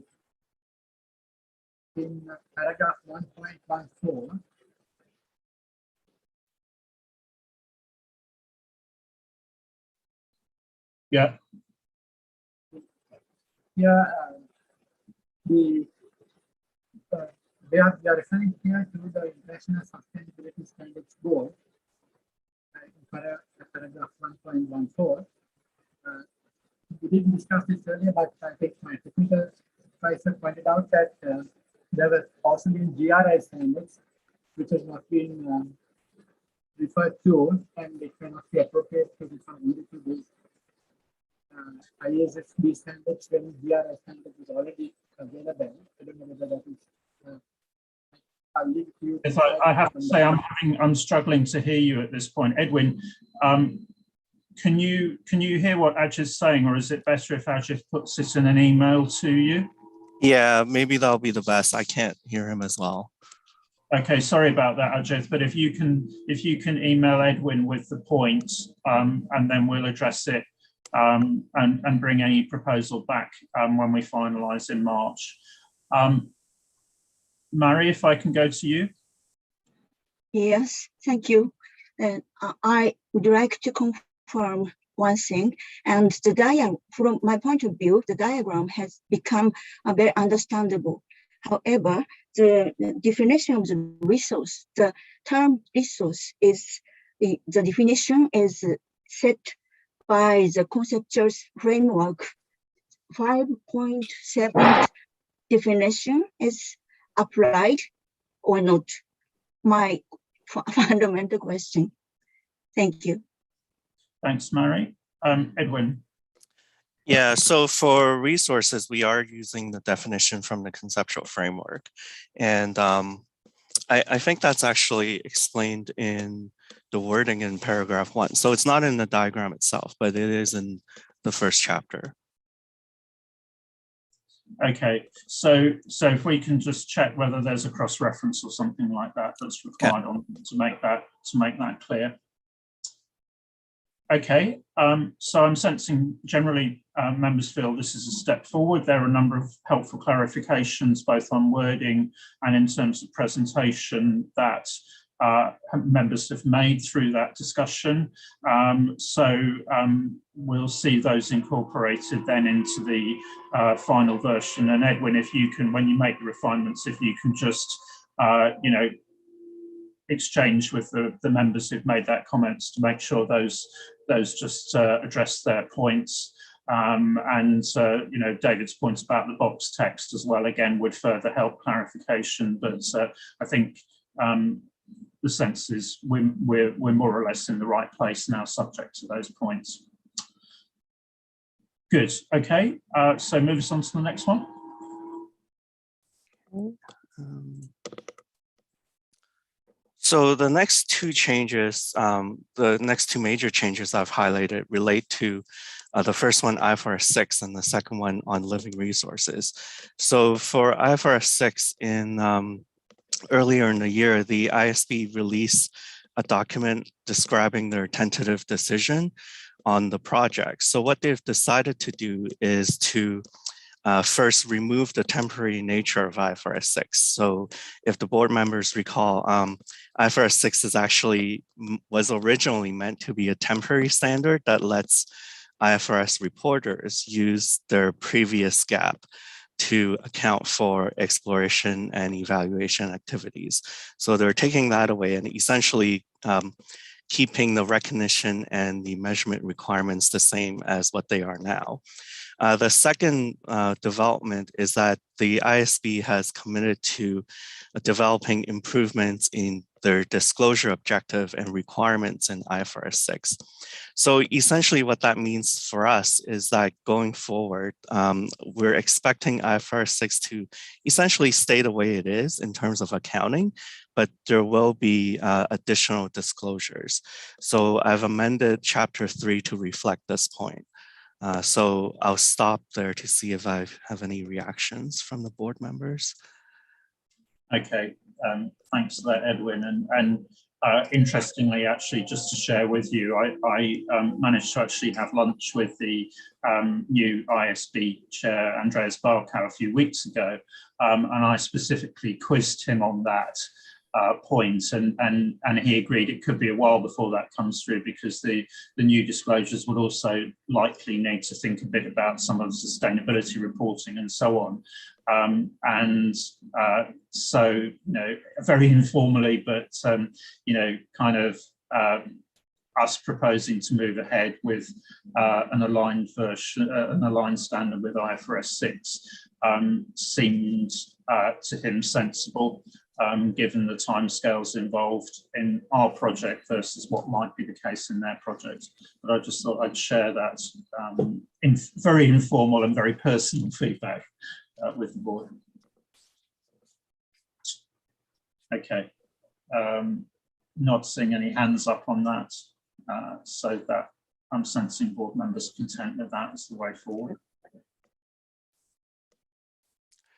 in paragraph 1.14, yeah, here the they are referring here to the International Sustainability Standards Board in paragraph 1.14. We didn't discuss this earlier, but I think my technical advisor pointed out that there were possibly GRI standards which has not been referred to, and it cannot be appropriate to refer only to these IPSASB standards when GRI standards is already available. I don't know whether that is. I'll leave it to you. Yes, I have to say I'm struggling to hear you at this point, Edwin. Can you hear what Ajit's saying, or is it better if Ajit puts it in an email to you? Yeah, maybe that'll be the best. I can't hear him as well. Okay, sorry about that, Ajit. But if you can email Edwin with the point, and then we'll address it and bring any proposal back when we finalise in March. Mary, if I can go to you. Yes, thank you. I would like to confirm one thing, and the diagram, from my point of view, the diagram has become very understandable. However, the definition of the resource, the term resource is, the definition is set by the conceptual framework. 5.7 definition is applied or not? My fundamental question. Thank you. Thanks, Mary. Edwin. Yeah, so for resources, we are using the definition from the conceptual framework. And I think that's actually explained in the wording in paragraph 1. So it's not in the diagram itself, but it is in the first chapter. Okay, so if we can just check whether there's a cross-reference or something like that that's required on to make that clear. Okay, so I'm sensing generally members feel this is a step forward. There are a number of helpful clarifications, both on wording and in terms of presentation, that members have made through that discussion. We'll see those incorporated then into the final version. And Edwin, if you can, when you make the refinements, if you can just, exchange with the members who've made that comments to make sure those just address their points. David's points about the box text as well, again, would further help clarification. But I think the sense is we're more or less in the right place now, subject to those points. Good. Okay. So move us on to the next one. So the next two changes, the next two major changes I've highlighted relate to the first one, IFRS 6, and the second one on living resources. So for IFRS 6, earlier in the year, the ISB released a document describing their tentative decision on the project. So what they've decided to do is to first remove the temporary nature of IFRS 6. So if the board members recall, IFRS 6 was originally meant to be a temporary standard that lets IFRS reporters use their previous GAAP to account for exploration and evaluation activities. So they're taking that away and essentially keeping the recognition and the measurement requirements the same as what they are now. The second development is that the ISB has committed to developing improvements in their disclosure objective and requirements in IFRS 6. So essentially what that means for us is that going forward, we're expecting IFRS 6 to essentially stay the way it is in terms of accounting, but there will be additional disclosures. So I've amended chapter 3 to reflect this point. So I'll stop there to see if I have any reactions from the board members. Okay, thanks for that, Edwin. And interestingly, actually, just to share with you, I managed to actually have lunch with the new ISB chair, Andreas Barkow, a few weeks ago, and I specifically quizzed him on that. point, and he agreed it could be a while before that comes through, because the new disclosures would also likely need to think a bit about some of the sustainability reporting and so on. So, you know, very informally, but you know, kind of us proposing to move ahead with an aligned version, an aligned standard with IFRS 6 seemed to him sensible, given the timescales involved in our project versus what might be the case in their project. But I just thought I'd share that very informal and very personal feedback with the board. Okay, not seeing any hands up on that, so that I'm sensing board members are content with that as the way forward.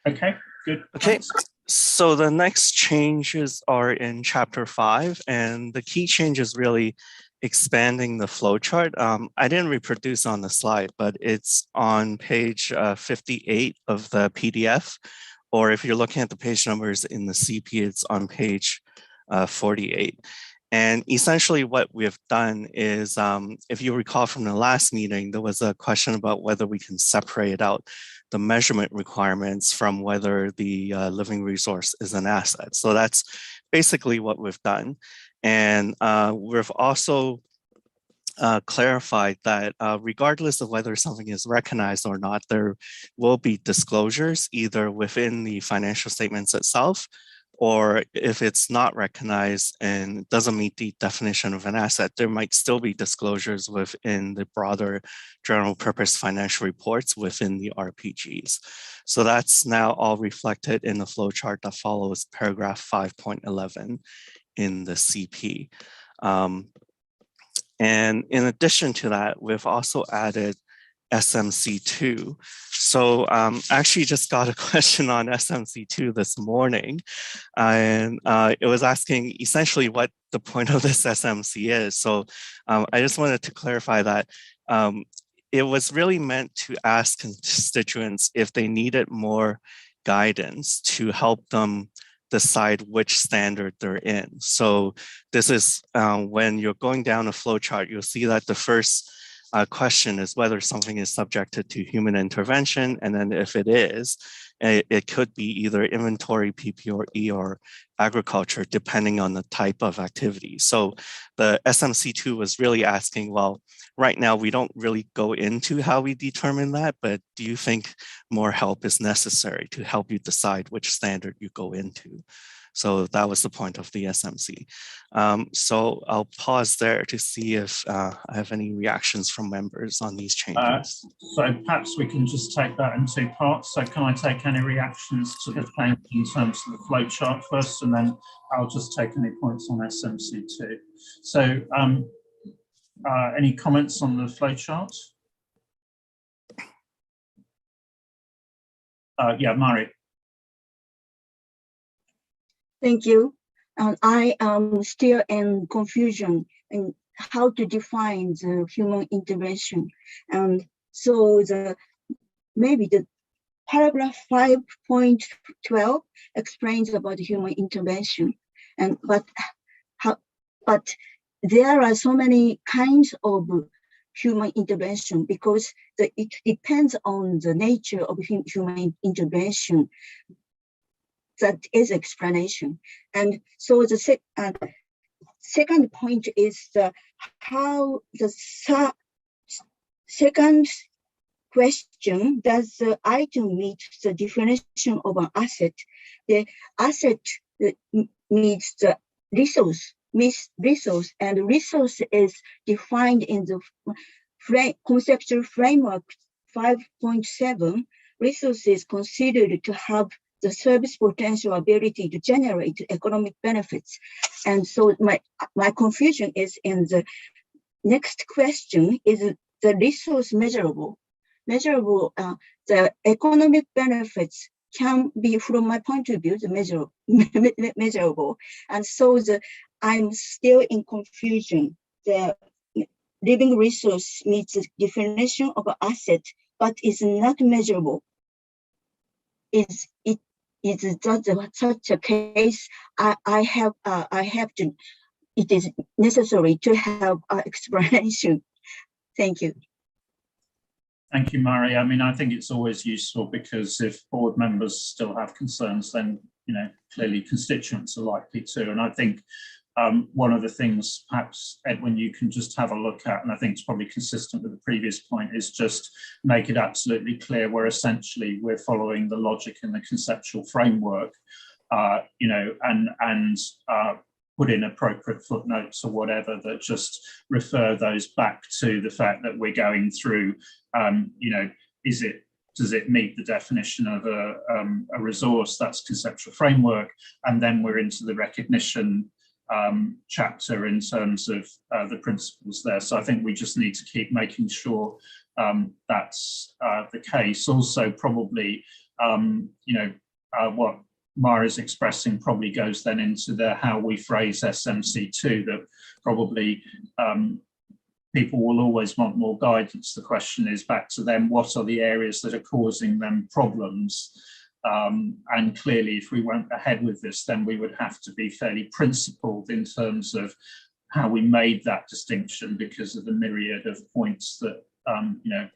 Okay, good. Okay, thanks. so the next changes are in chapter 5, and the key change is really expanding the flowchart. I didn't reproduce on the slide, but it's on page 58 of the PDF, or if you're looking at the page numbers in the CP, it's on page 48. And essentially what we've done is, if you recall from the last meeting, there was a question about whether we can separate out the measurement requirements from whether the living resource is an asset. So that's basically what we've done. And we've also clarified that regardless of whether something is recognized or not, there will be disclosures either within the financial statements itself, or if it's not recognized and doesn't meet the definition of an asset, there might still be disclosures within the broader general purpose financial reports within the RPGs. So that's now all reflected in the flowchart that follows paragraph 5.11 in the CP. And in addition to that, we've also added SMC2. So I actually just got a question on SMC2 this morning, and it was asking essentially what the point of this SMC is. So I just wanted to clarify that it was really meant to ask constituents if they needed more guidance to help them decide which standard they're in. So this is when you're going down a flowchart, you'll see that the first question is whether something is subjected to human intervention, and then if it is, it could be either inventory, PPE, or agriculture, depending on the type of activity. So the SMC2 was really asking, well, right now we don't really go into how we determine that, but do you think more help is necessary to help you decide which standard you go into? So that was the point of the SMC. So I'll pause there to see if I have any reactions from members on these changes. So perhaps we can just take that in two parts. So can I take any reactions to the change in terms of the flowchart first, and then I'll just take any points on SMC2. So any comments on the flowchart? Yeah, Mari. Thank you. I am still in confusion in how to define the human intervention. And so maybe the paragraph 5.12 explains about human intervention. But there are so many kinds of human intervention because it depends on the nature of human intervention. That is explanation. And so the second point is how the second question, does the item meet the definition of an asset? The asset meets the resource, and resource is defined in the conceptual framework 5.7. Resource is considered to have the service potential ability to generate economic benefits. And so my confusion is in the next question, is the resource measurable? The economic benefits can be, from my point of view, measurable. And so I'm still in confusion. The living resource meets the definition of an asset, but is not measurable. is such a case, I have to. It is necessary to have an explanation. Thank you. Thank you, Mari. I mean, I think it's always useful because if board members still have concerns, then, you know, clearly constituents are likely to. And I think one of the things perhaps, Edwin, you can just have a look at, and I think it's probably consistent with the previous point, is just make it absolutely clear where essentially we're following the logic and the conceptual framework, you know, and put in appropriate footnotes or whatever that just refer those back to the fact that we're going through, you know, does it meet the definition of a resource? That's conceptual framework. And then we're into the recognition chapter in terms of the principles there. So I think we just need to keep making sure that's the case. Also, probably, you know, what Mara's expressing probably goes then into the how we phrase SMC2, that probably people will always want more guidance. The question is back to them, what are the areas that are causing them problems? And clearly, if we went ahead with this, then we would have to be fairly principled in terms of how we made that distinction because of the myriad of points that, you know,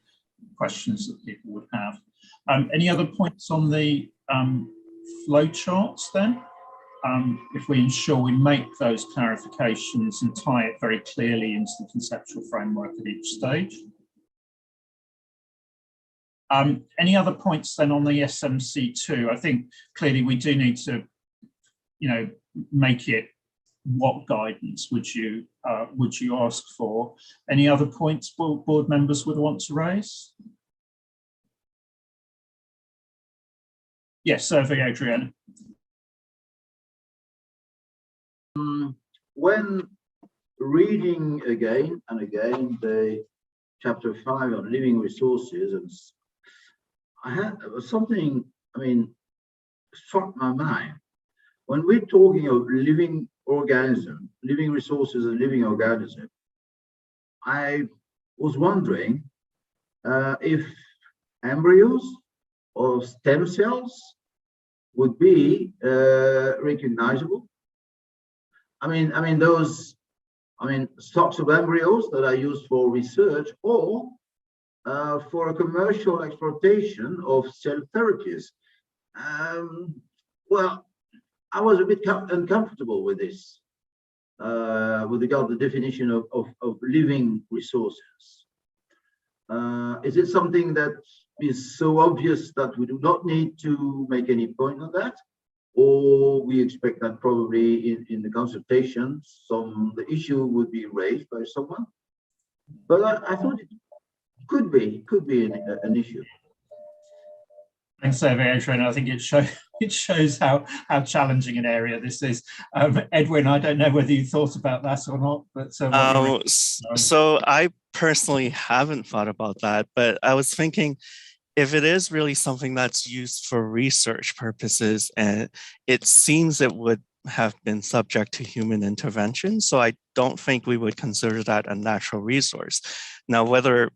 questions that people would have. Any other points on the flow charts then? If we ensure we make those clarifications and tie it very clearly into the conceptual framework at each stage. Any other points then on the SMC2? I think clearly we do need to, you know, make it what guidance would you ask for? Any other points board members would want to raise? Yes, Survey Adrian. When reading again and again the chapter 5 on living resources, and I had something, I mean, struck my mind. When we're talking of living organism, living resources and living organism, I was wondering if embryos or stem cells would be recognizable. I mean those, stocks of embryos that are used for research or for a commercial exploitation of cell therapies. Well, I was a bit uncomfortable with this, with regard to the definition of living resources. Is it something that is so obvious that we do not need to make any point on that? Or we expect that probably in the consultation, the issue would be raised by someone? But I thought it could be an issue. Thanks, Survey Adrian. I think it shows how challenging an area this is. Edwin, I don't know whether you thought about that or not, but so I personally haven't thought about that, but I was thinking, if it is really something that's used for research purposes, and it seems it would have been subject to human intervention, so I don't think we would consider that a natural resource. Now, whether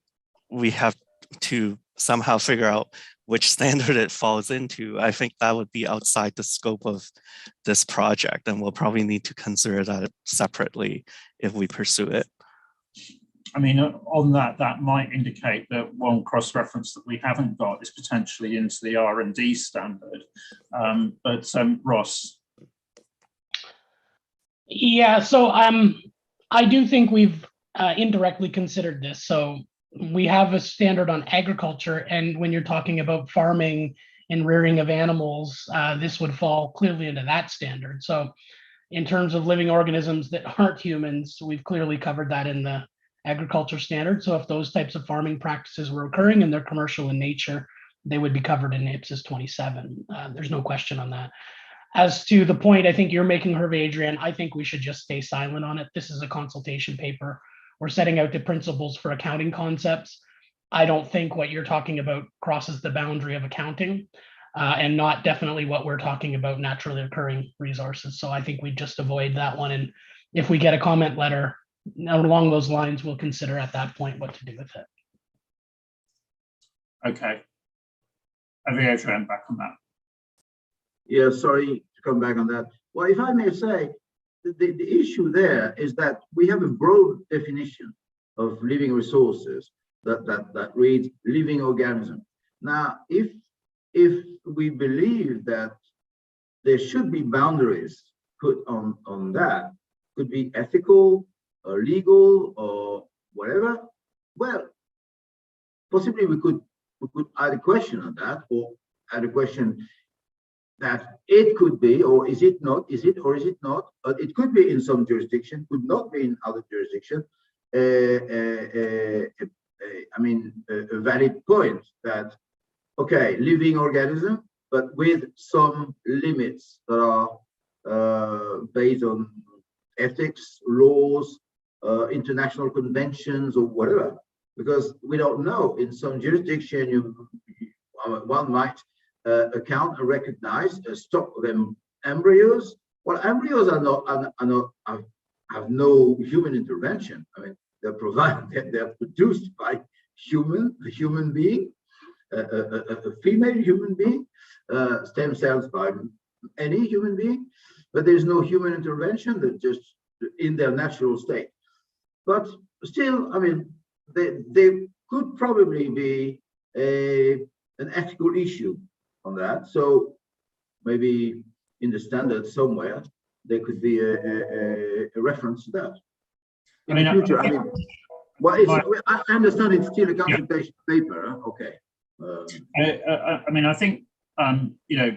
we have to somehow figure out which standard it falls into, I think that would be outside the scope of this project, and we'll probably need to consider that separately if we pursue it. I mean, on that might indicate that one cross-reference that we haven't got is potentially into the R&D standard. But Ross. Yeah, so I do think we've indirectly considered this. So we have a standard on agriculture, and when you're talking about farming and rearing of animals, this would fall clearly into that standard. So in terms of living organisms that aren't humans, we've clearly covered that in the agriculture standard. So if those types of farming practices were occurring and they're commercial in nature, they would be covered in IPSAS 27. There's no question on that. As to the point I think you're making, Hervé Adrian, I think we should just stay silent on it. This is a consultation paper. We're setting out the principles for accounting concepts. I don't think what you're talking about crosses the boundary of accounting, and not definitely what we're talking about, naturally occurring resources. So I think we just avoid that one. And if we get a comment letter along those lines, we'll consider at that point what to do with it. Okay. Hervé Adrian, back on that. Yeah, sorry to come back on that. Well, if I may say, the issue there is that we have a broad definition of living resources that reads living organism. Now, if we believe that there should be boundaries put on that, could be ethical or legal or whatever, well, possibly we could add a question on that, or add a question that it could be, or is it not, is it or is it not, it could be in some jurisdiction, could not be in other jurisdiction. I mean, a valid point that, okay, living organism, but with some limits that are based on ethics, laws, international conventions, or whatever. Because we don't know, in some jurisdiction, one might account and recognize a stock of embryos. Well, embryos have no human intervention. I mean, they're produced by a human being, a female human being, stem cells by any human being, but there's no human intervention. They're just in their natural state. But still, I mean, they could probably be an ethical issue on that. So maybe in the standard somewhere there could be a reference to that. In the future, I mean, well, I understand it's still a consultation paper. Okay. I mean, I think you know,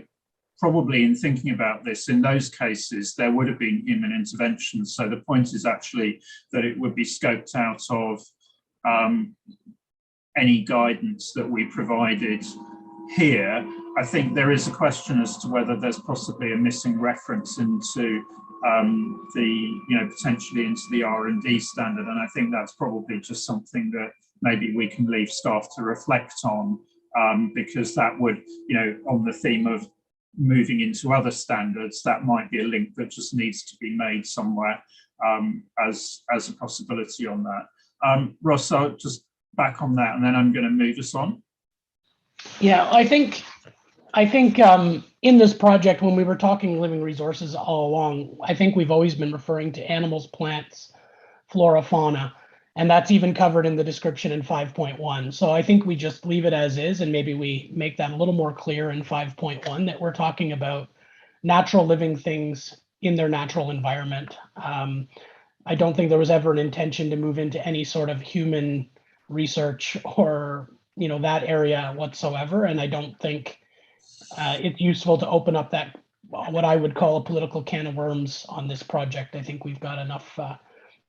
probably in thinking about this, in those cases, there would have been human intervention. So the point is actually that it would be scoped out of any guidance that we provided here. I think there is a question as to whether there's possibly a missing reference into potentially into the R&D standard. And I think that's probably just something that maybe we can leave staff to reflect on, because that would, on the theme of moving into other standards, that might be a link that just needs to be made somewhere as a possibility on that. Ross, I'll just back on that, and then I'm going to move us on. Yeah, I think in this project, when we were talking living resources all along, I think we've always been referring to animals, plants, flora, fauna, and that's even covered in the description in 5.1. So I think we just leave it as is, and maybe we make that a little more clear in 5.1 that we're talking about natural living things in their natural environment. I don't think there was ever an intention to move into any sort of human research or that area whatsoever, and I don't think it's useful to open up that what I would call a political can of worms on this project. I think we've got enough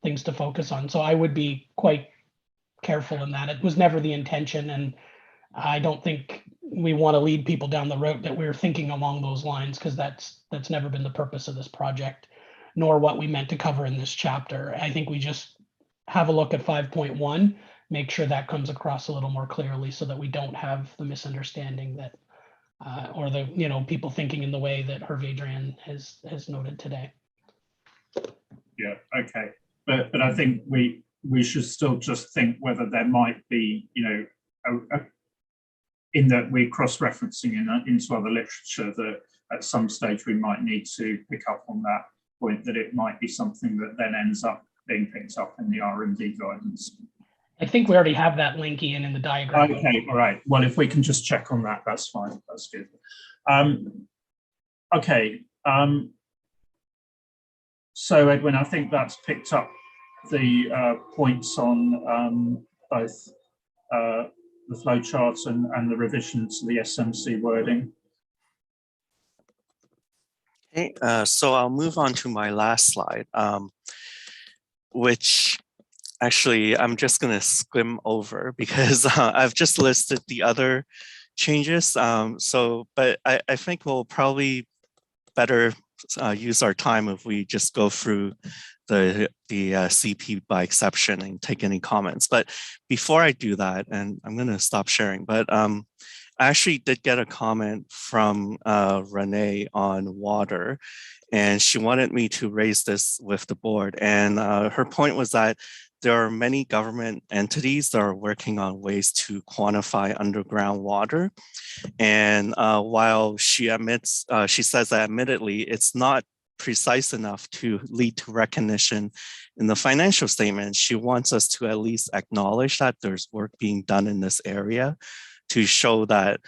things to focus on, so I would be quite careful in that. It was never the intention, and I don't think we want to lead people down the route that we're thinking along those lines, because that's never been the purpose of this project, nor what we meant to cover in this chapter. I think we just have a look at 5.1, make sure that comes across a little more clearly, so that we don't have the misunderstanding that or the people thinking in the way that Hervé Adrian has noted today. Yeah, okay, but I think we should still just think whether there might be in that we're cross-referencing into other literature, that at some stage we might need to pick up on that point, that it might be something that then ends up being picked up in the R&D guidance. I think we already have that link, Ian, in the diagram. Okay, all right. Well, if we can just check on that, that's fine. That's good. Okay. So, Edwin, I think that's picked up the points on both the flowcharts and the revision to the SMC wording. Okay, so I'll move on to my last slide, which actually I'm just going to skim over because I've just listed the other changes. But I think we'll probably better use our time if we just go through the CP by exception and take any comments. But before I do that, and I'm going to stop sharing, but I actually did get a comment from Renee on water, and she wanted me to raise this with the board. And her point was that there are many government entities that are working on ways to quantify underground water. And while she admits, she says that admittedly, it's not precise enough to lead to recognition in the financial statement. She wants us to at least acknowledge that there's work being done in this area to show that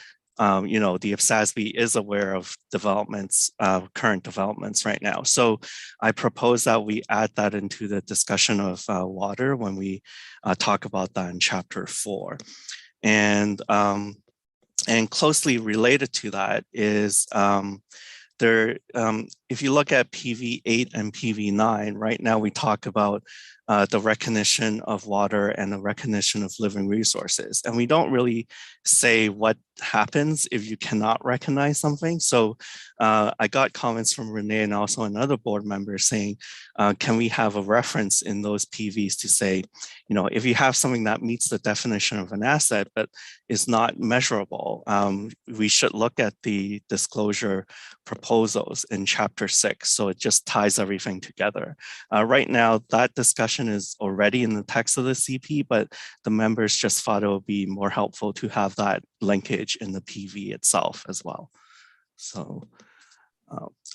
you know, the IPSASB is aware of developments, current developments right now. So I propose that we add that into the discussion of water when we talk about that in chapter 4. And closely related to that is if you look at PV8 and PV9, right now we talk about the recognition of water and the recognition of living resources. And we don't really say what happens if you cannot recognize something. So I got comments from Renee and also another board member saying, can we have a reference in those PVs to say, you know, if you have something that meets the definition of an asset, but is not measurable, we should look at the disclosure proposals in chapter 6. So it just ties everything together. Right now, that discussion is already in the text of the CP, but the members just thought it would be more helpful to have that linkage in the PV itself as well. So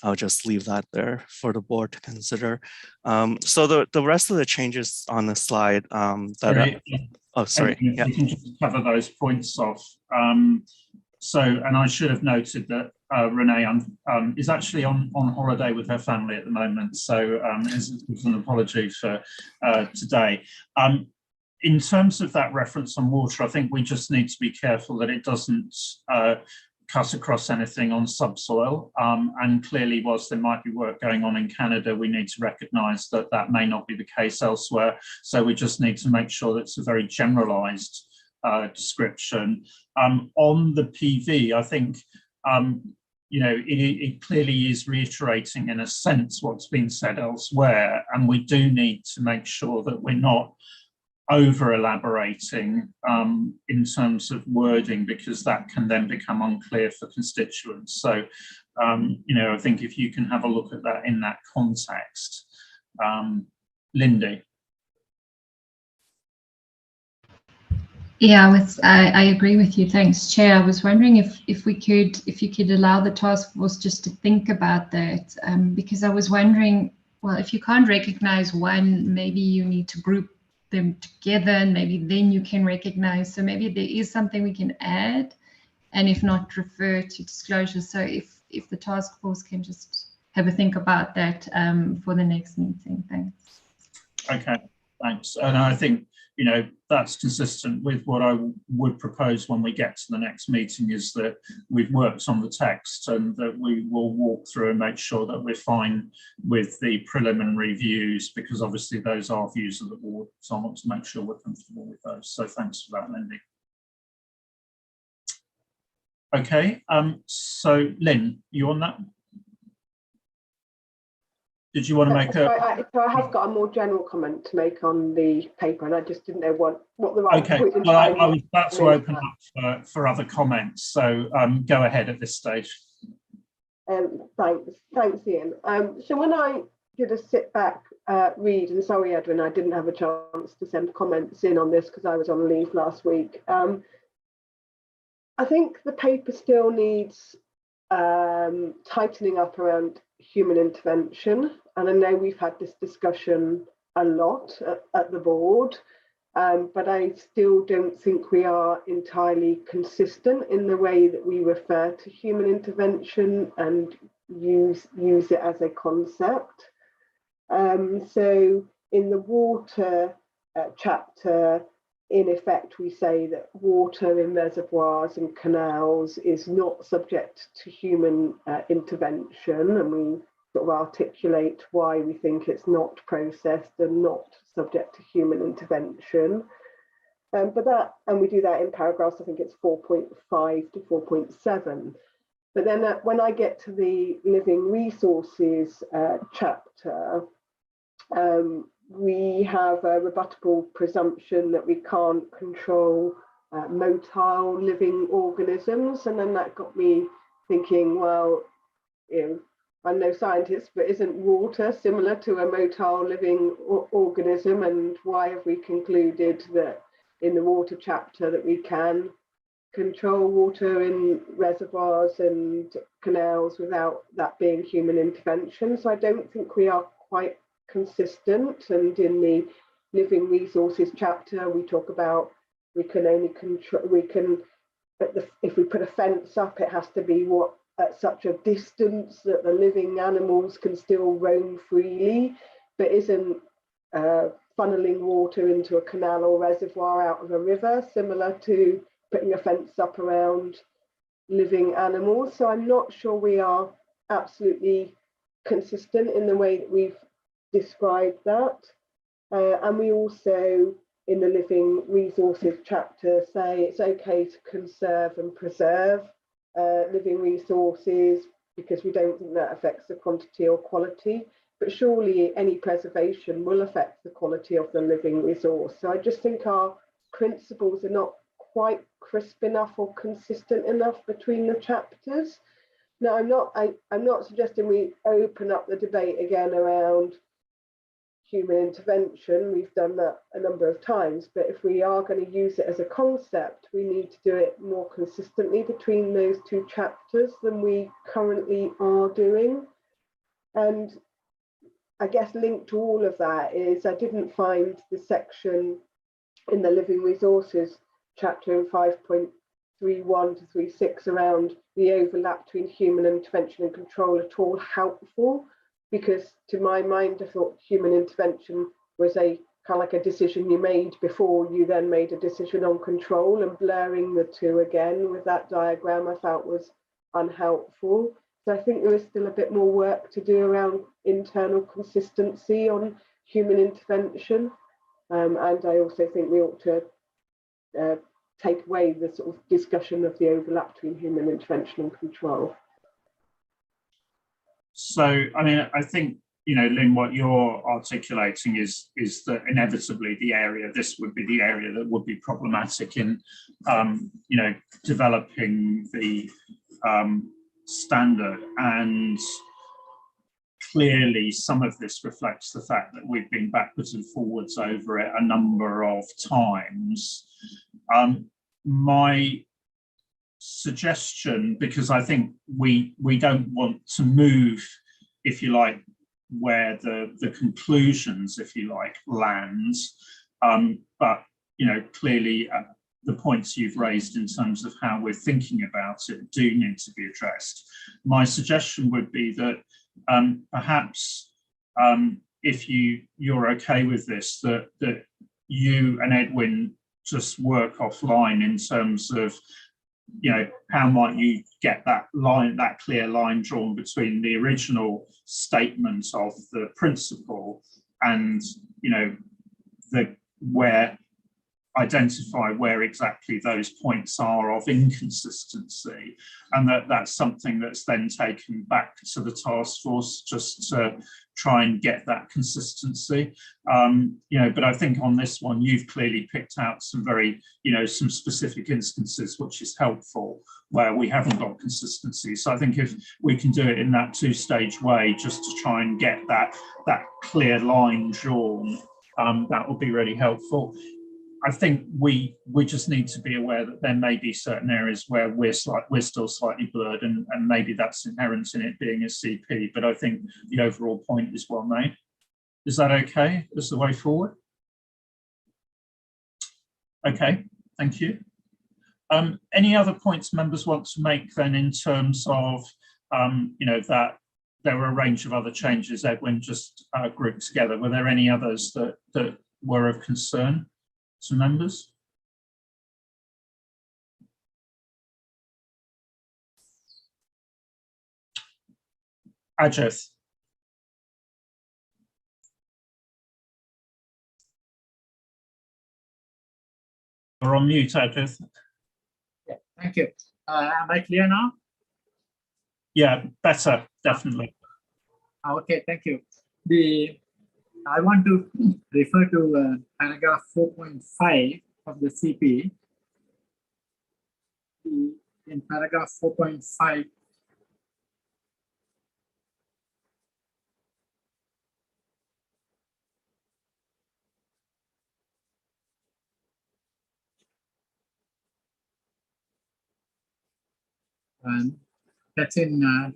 I'll just leave that there for the board to consider. So the rest of the changes on the slide oh, sorry. Yeah. We can just cover those points off. So, and I should have noted that Renee is actually on holiday with her family at the moment. So it's an apology for today. In terms of that reference on water, I think we just need to be careful that it doesn't cut across anything on subsoil. And clearly, whilst there might be work going on in Canada, we need to recognise that that may not be the case elsewhere. So we just need to make sure that it's a very generalised description. On the PV, I think, you know, it clearly is reiterating in a sense what's been said elsewhere. And we do need to make sure that we're not over elaborating in terms of wording, because that can then become unclear for constituents. So, you know, I think if you can have a look at that in that context. Lindy. Yeah, I agree with you. Thanks, Chair. I was wondering if you could allow the task force just to think about that, because I was wondering, well, if you can't recognize one, maybe you need to group them together, and maybe then you can recognize. So maybe there is something we can add, and if not, refer to disclosure. So if the task force can just have a think about that for the next meeting. Thanks. Okay, thanks. And I think, you know, that's consistent with what I would propose when we get to the next meeting, is that we've worked on the text and that we will walk through and make sure that we're fine with the preliminary views, because obviously those are views of the board. So I want to make sure we're comfortable with those. So thanks for that, Lindy. Okay, so Lynn, you on that? Did you want to make so I have got a more general comment to make on the paper, and I just didn't know what the right point in time. I was about to open up for other comments, so go ahead at this stage. Thanks, Ian. So when I did a sit back read, and sorry, Edwin, I didn't have a chance to send comments in on this because I was on leave last week. I think the paper still needs tightening up around human intervention. And I know we've had this discussion a lot at the board, but I still don't think we are entirely consistent in the way that we refer to human intervention and use it as a concept. So in the water chapter, in effect, we say that water in reservoirs and canals is not subject to human intervention, and we sort of articulate why we think it's not processed and not subject to human intervention. And we do that in paragraphs, I think it's 4.5 to 4.7. But then when I get to the living resources chapter, we have a rebuttable presumption that we can't control motile living organisms. And then that got me thinking, well, I'm no scientist, but isn't water similar to a motile living organism? And why have we concluded that in the water chapter that we can control water in reservoirs and canals without that being human intervention? So I don't think we are quite consistent. And in the living resources chapter, we talk about we can only control, if we put a fence up, it has to be at such a distance that the living animals can still roam freely, but isn't funneling water into a canal or reservoir out of a river similar to putting a fence up around living animals. So I'm not sure we are absolutely consistent in the way that we've described that. And we also, in the living resources chapter, say it's okay to conserve and preserve living resources because we don't think that affects the quantity or quality, but surely any preservation will affect the quality of the living resource. So I just think our principles are not quite crisp enough or consistent enough between the chapters. Now, I'm not suggesting we open up the debate again around human intervention. We've done that a number of times, but if we are going to use it as a concept, we need to do it more consistently between those two chapters than we currently are doing. And I guess linked to all of that is I didn't find the section in the living resources chapter in 5.31 to 36 around the overlap between human intervention and control at all helpful, because to my mind, I thought human intervention was a kind of like a decision you made before you then made a decision on control, and blurring the two again with that diagram I felt was unhelpful. So I think there is still a bit more work to do around internal consistency on human intervention. And I also think we ought to take away the sort of discussion of the overlap between human intervention and control. So, I mean, I think, Lynn, what you're articulating is that inevitably this would be the area that would be problematic in, developing the standard. And clearly some of this reflects the fact that we've been backwards and forwards over it a number of times. My suggestion, because I think we don't want to move, if you like, where the conclusions, if you like, lands, but clearly the points you've raised in terms of how we're thinking about it do need to be addressed. My suggestion would be that perhaps if you're okay with this, that you and Edwin just work offline in terms of how might you get that clear line drawn between the original statement of the principle and identify where exactly those points are of inconsistency, and that's something that's then taken back to the task force just to try and get that consistency. But I think on this one, you've clearly picked out some very, some specific instances, which is helpful, where we haven't got consistency. So I think if we can do it in that two-stage way, just to try and get that clear line drawn, that will be really helpful. I think we just need to be aware that there may be certain areas where we're still slightly blurred, and maybe that's inherent in it being a CP, but I think the overall point is well made. Is that okay as the way forward? Okay, thank you. Any other points members want to make then in terms of, that there were a range of other changes Edwin just grouped together. Were there any others that were of concern to members? Ajith. You're on mute, Ajith. Yeah, thank you. Am I clear now? Yeah, better, definitely. Okay, thank you. I want to refer to paragraph 4.5 of the CP, in paragraph 4.5, that's in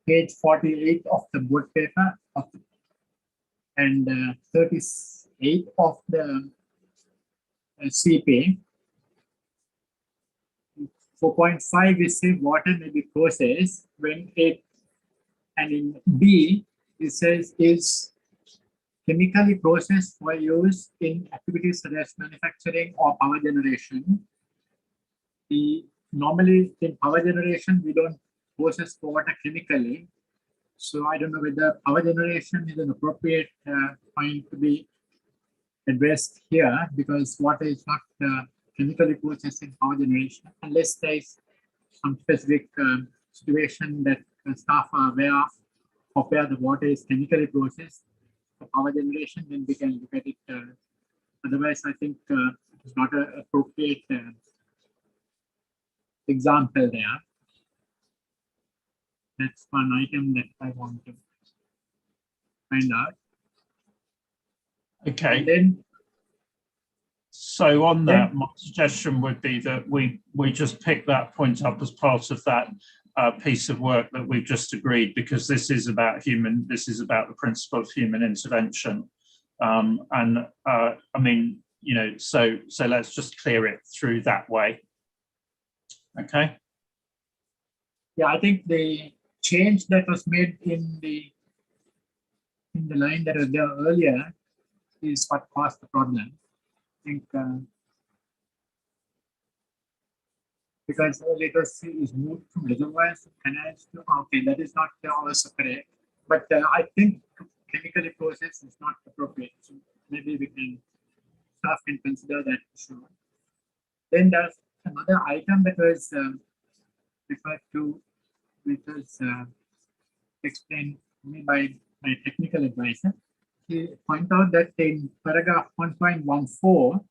page 48 of the board paper and 38 of the CP. 4.5 is say water may be processed when it, and in B it says is chemically processed for use in activities such as manufacturing or power generation. Normally in power generation we don't process water chemically, so I don't know whether power generation is an appropriate point to be addressed here, because water is not chemically processed in power generation unless there is some specific situation that staff are aware of where the water is chemically processed for power generation, then we can look at it. Otherwise, I think it's not an appropriate example there. That's one item that I want to find out. Okay. And then, so on that, my suggestion would be that we just pick that point up as part of that piece of work that we've just agreed, because this is about the principle of human intervention. I mean, you know, so let's just clear it through that way. Okay. Yeah, I think the change that was made in the line that was there earlier is what caused the problem. I think because later is moved from reservoirs to canals to, okay, that is not also correct. But I think chemically process is not appropriate. So maybe staff can consider that issue. Then there's another item that was referred to, which was explained to me by my technical advisor. He pointed out that in paragraph 1.14,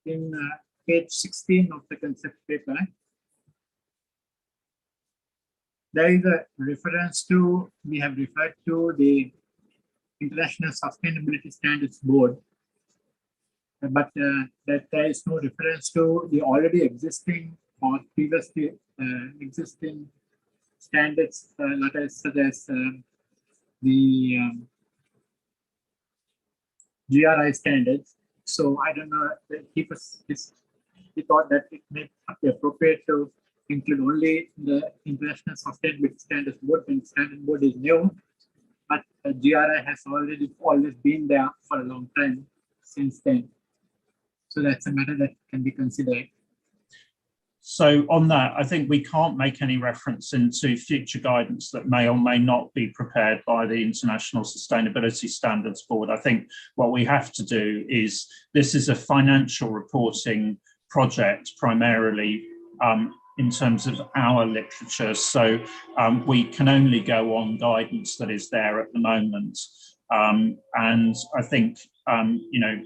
in page 16 of the concept paper, there is a reference to, we have referred to the International Sustainability Standards Board, but that there is no reference to the already existing or previously existing standards, such as the GRI standards. So I don't know, he thought that it may not be appropriate to include only the International Sustainability Standards Board when Standard Board is new, but GRI has always been there for a long time since then. So that's a matter that can be considered. So on that, I think we can't make any reference into future guidance that may or may not be prepared by the International Sustainability Standards Board. I think what we have to do is, this is a financial reporting project primarily in terms of our literature. So we can only go on guidance that is there at the moment. And I think, you know,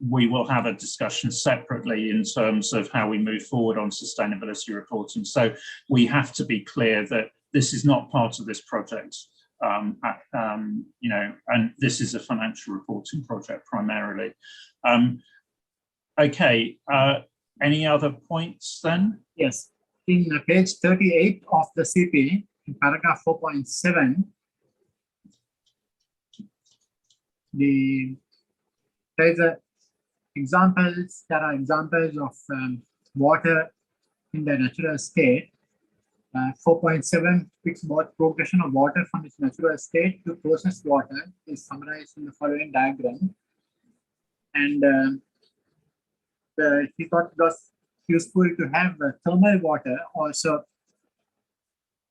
we will have a discussion separately in terms of how we move forward on sustainability reporting. So we have to be clear that this is not part of this project, you know, and this is a financial reporting project primarily. Okay, any other points then? Yes, in page 38 of the CP, in paragraph 4.7, there are examples of water in the natural state. 4.7 speaks about progression of water from its natural state to processed water is summarized in the following diagram. And he thought it was useful to have thermal water also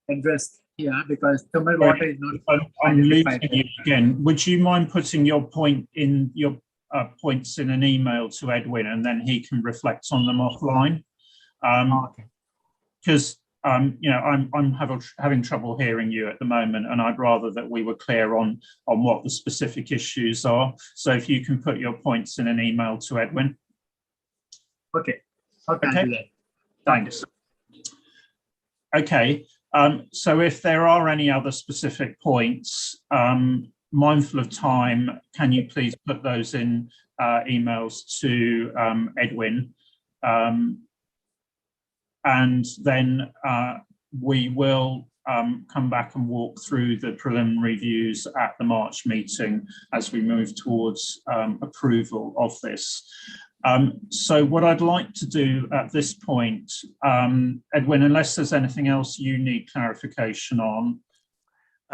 addressed here, because thermal water is not. I'm losing you again. Would you mind putting your point in your points in an email to Edwin, and then he can reflect on them offline? Because you know, I'm having trouble hearing you at the moment, and I'd rather that we were clear on what the specific issues are. So if you can put your points in an email to Edwin. Okay. Okay. Thanks. Okay. So if there are any other specific points, mindful of time, can you please put those in emails to Edwin? And then we will come back and walk through the preliminary views at the March meeting as we move towards approval of this. So what I'd like to do at this point, Edwin, unless there's anything else you need clarification on.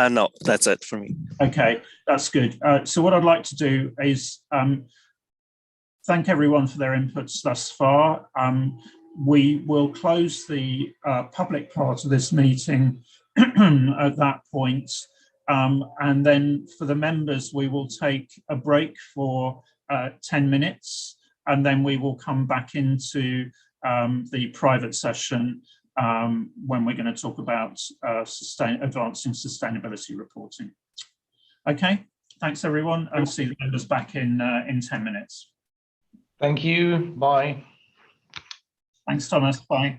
No, that's it for me. Okay, that's good. So what I'd like to do is thank everyone for their inputs thus far. We will close the public part of this meeting at that point. And then for the members, we will take a break for 10 minutes, and then we will come back into the private session when we're going to talk about advancing sustainability reporting. Okay, thanks everyone, and see the members back in 10 minutes. Thank you. Bye. Thanks, Thomas. Bye.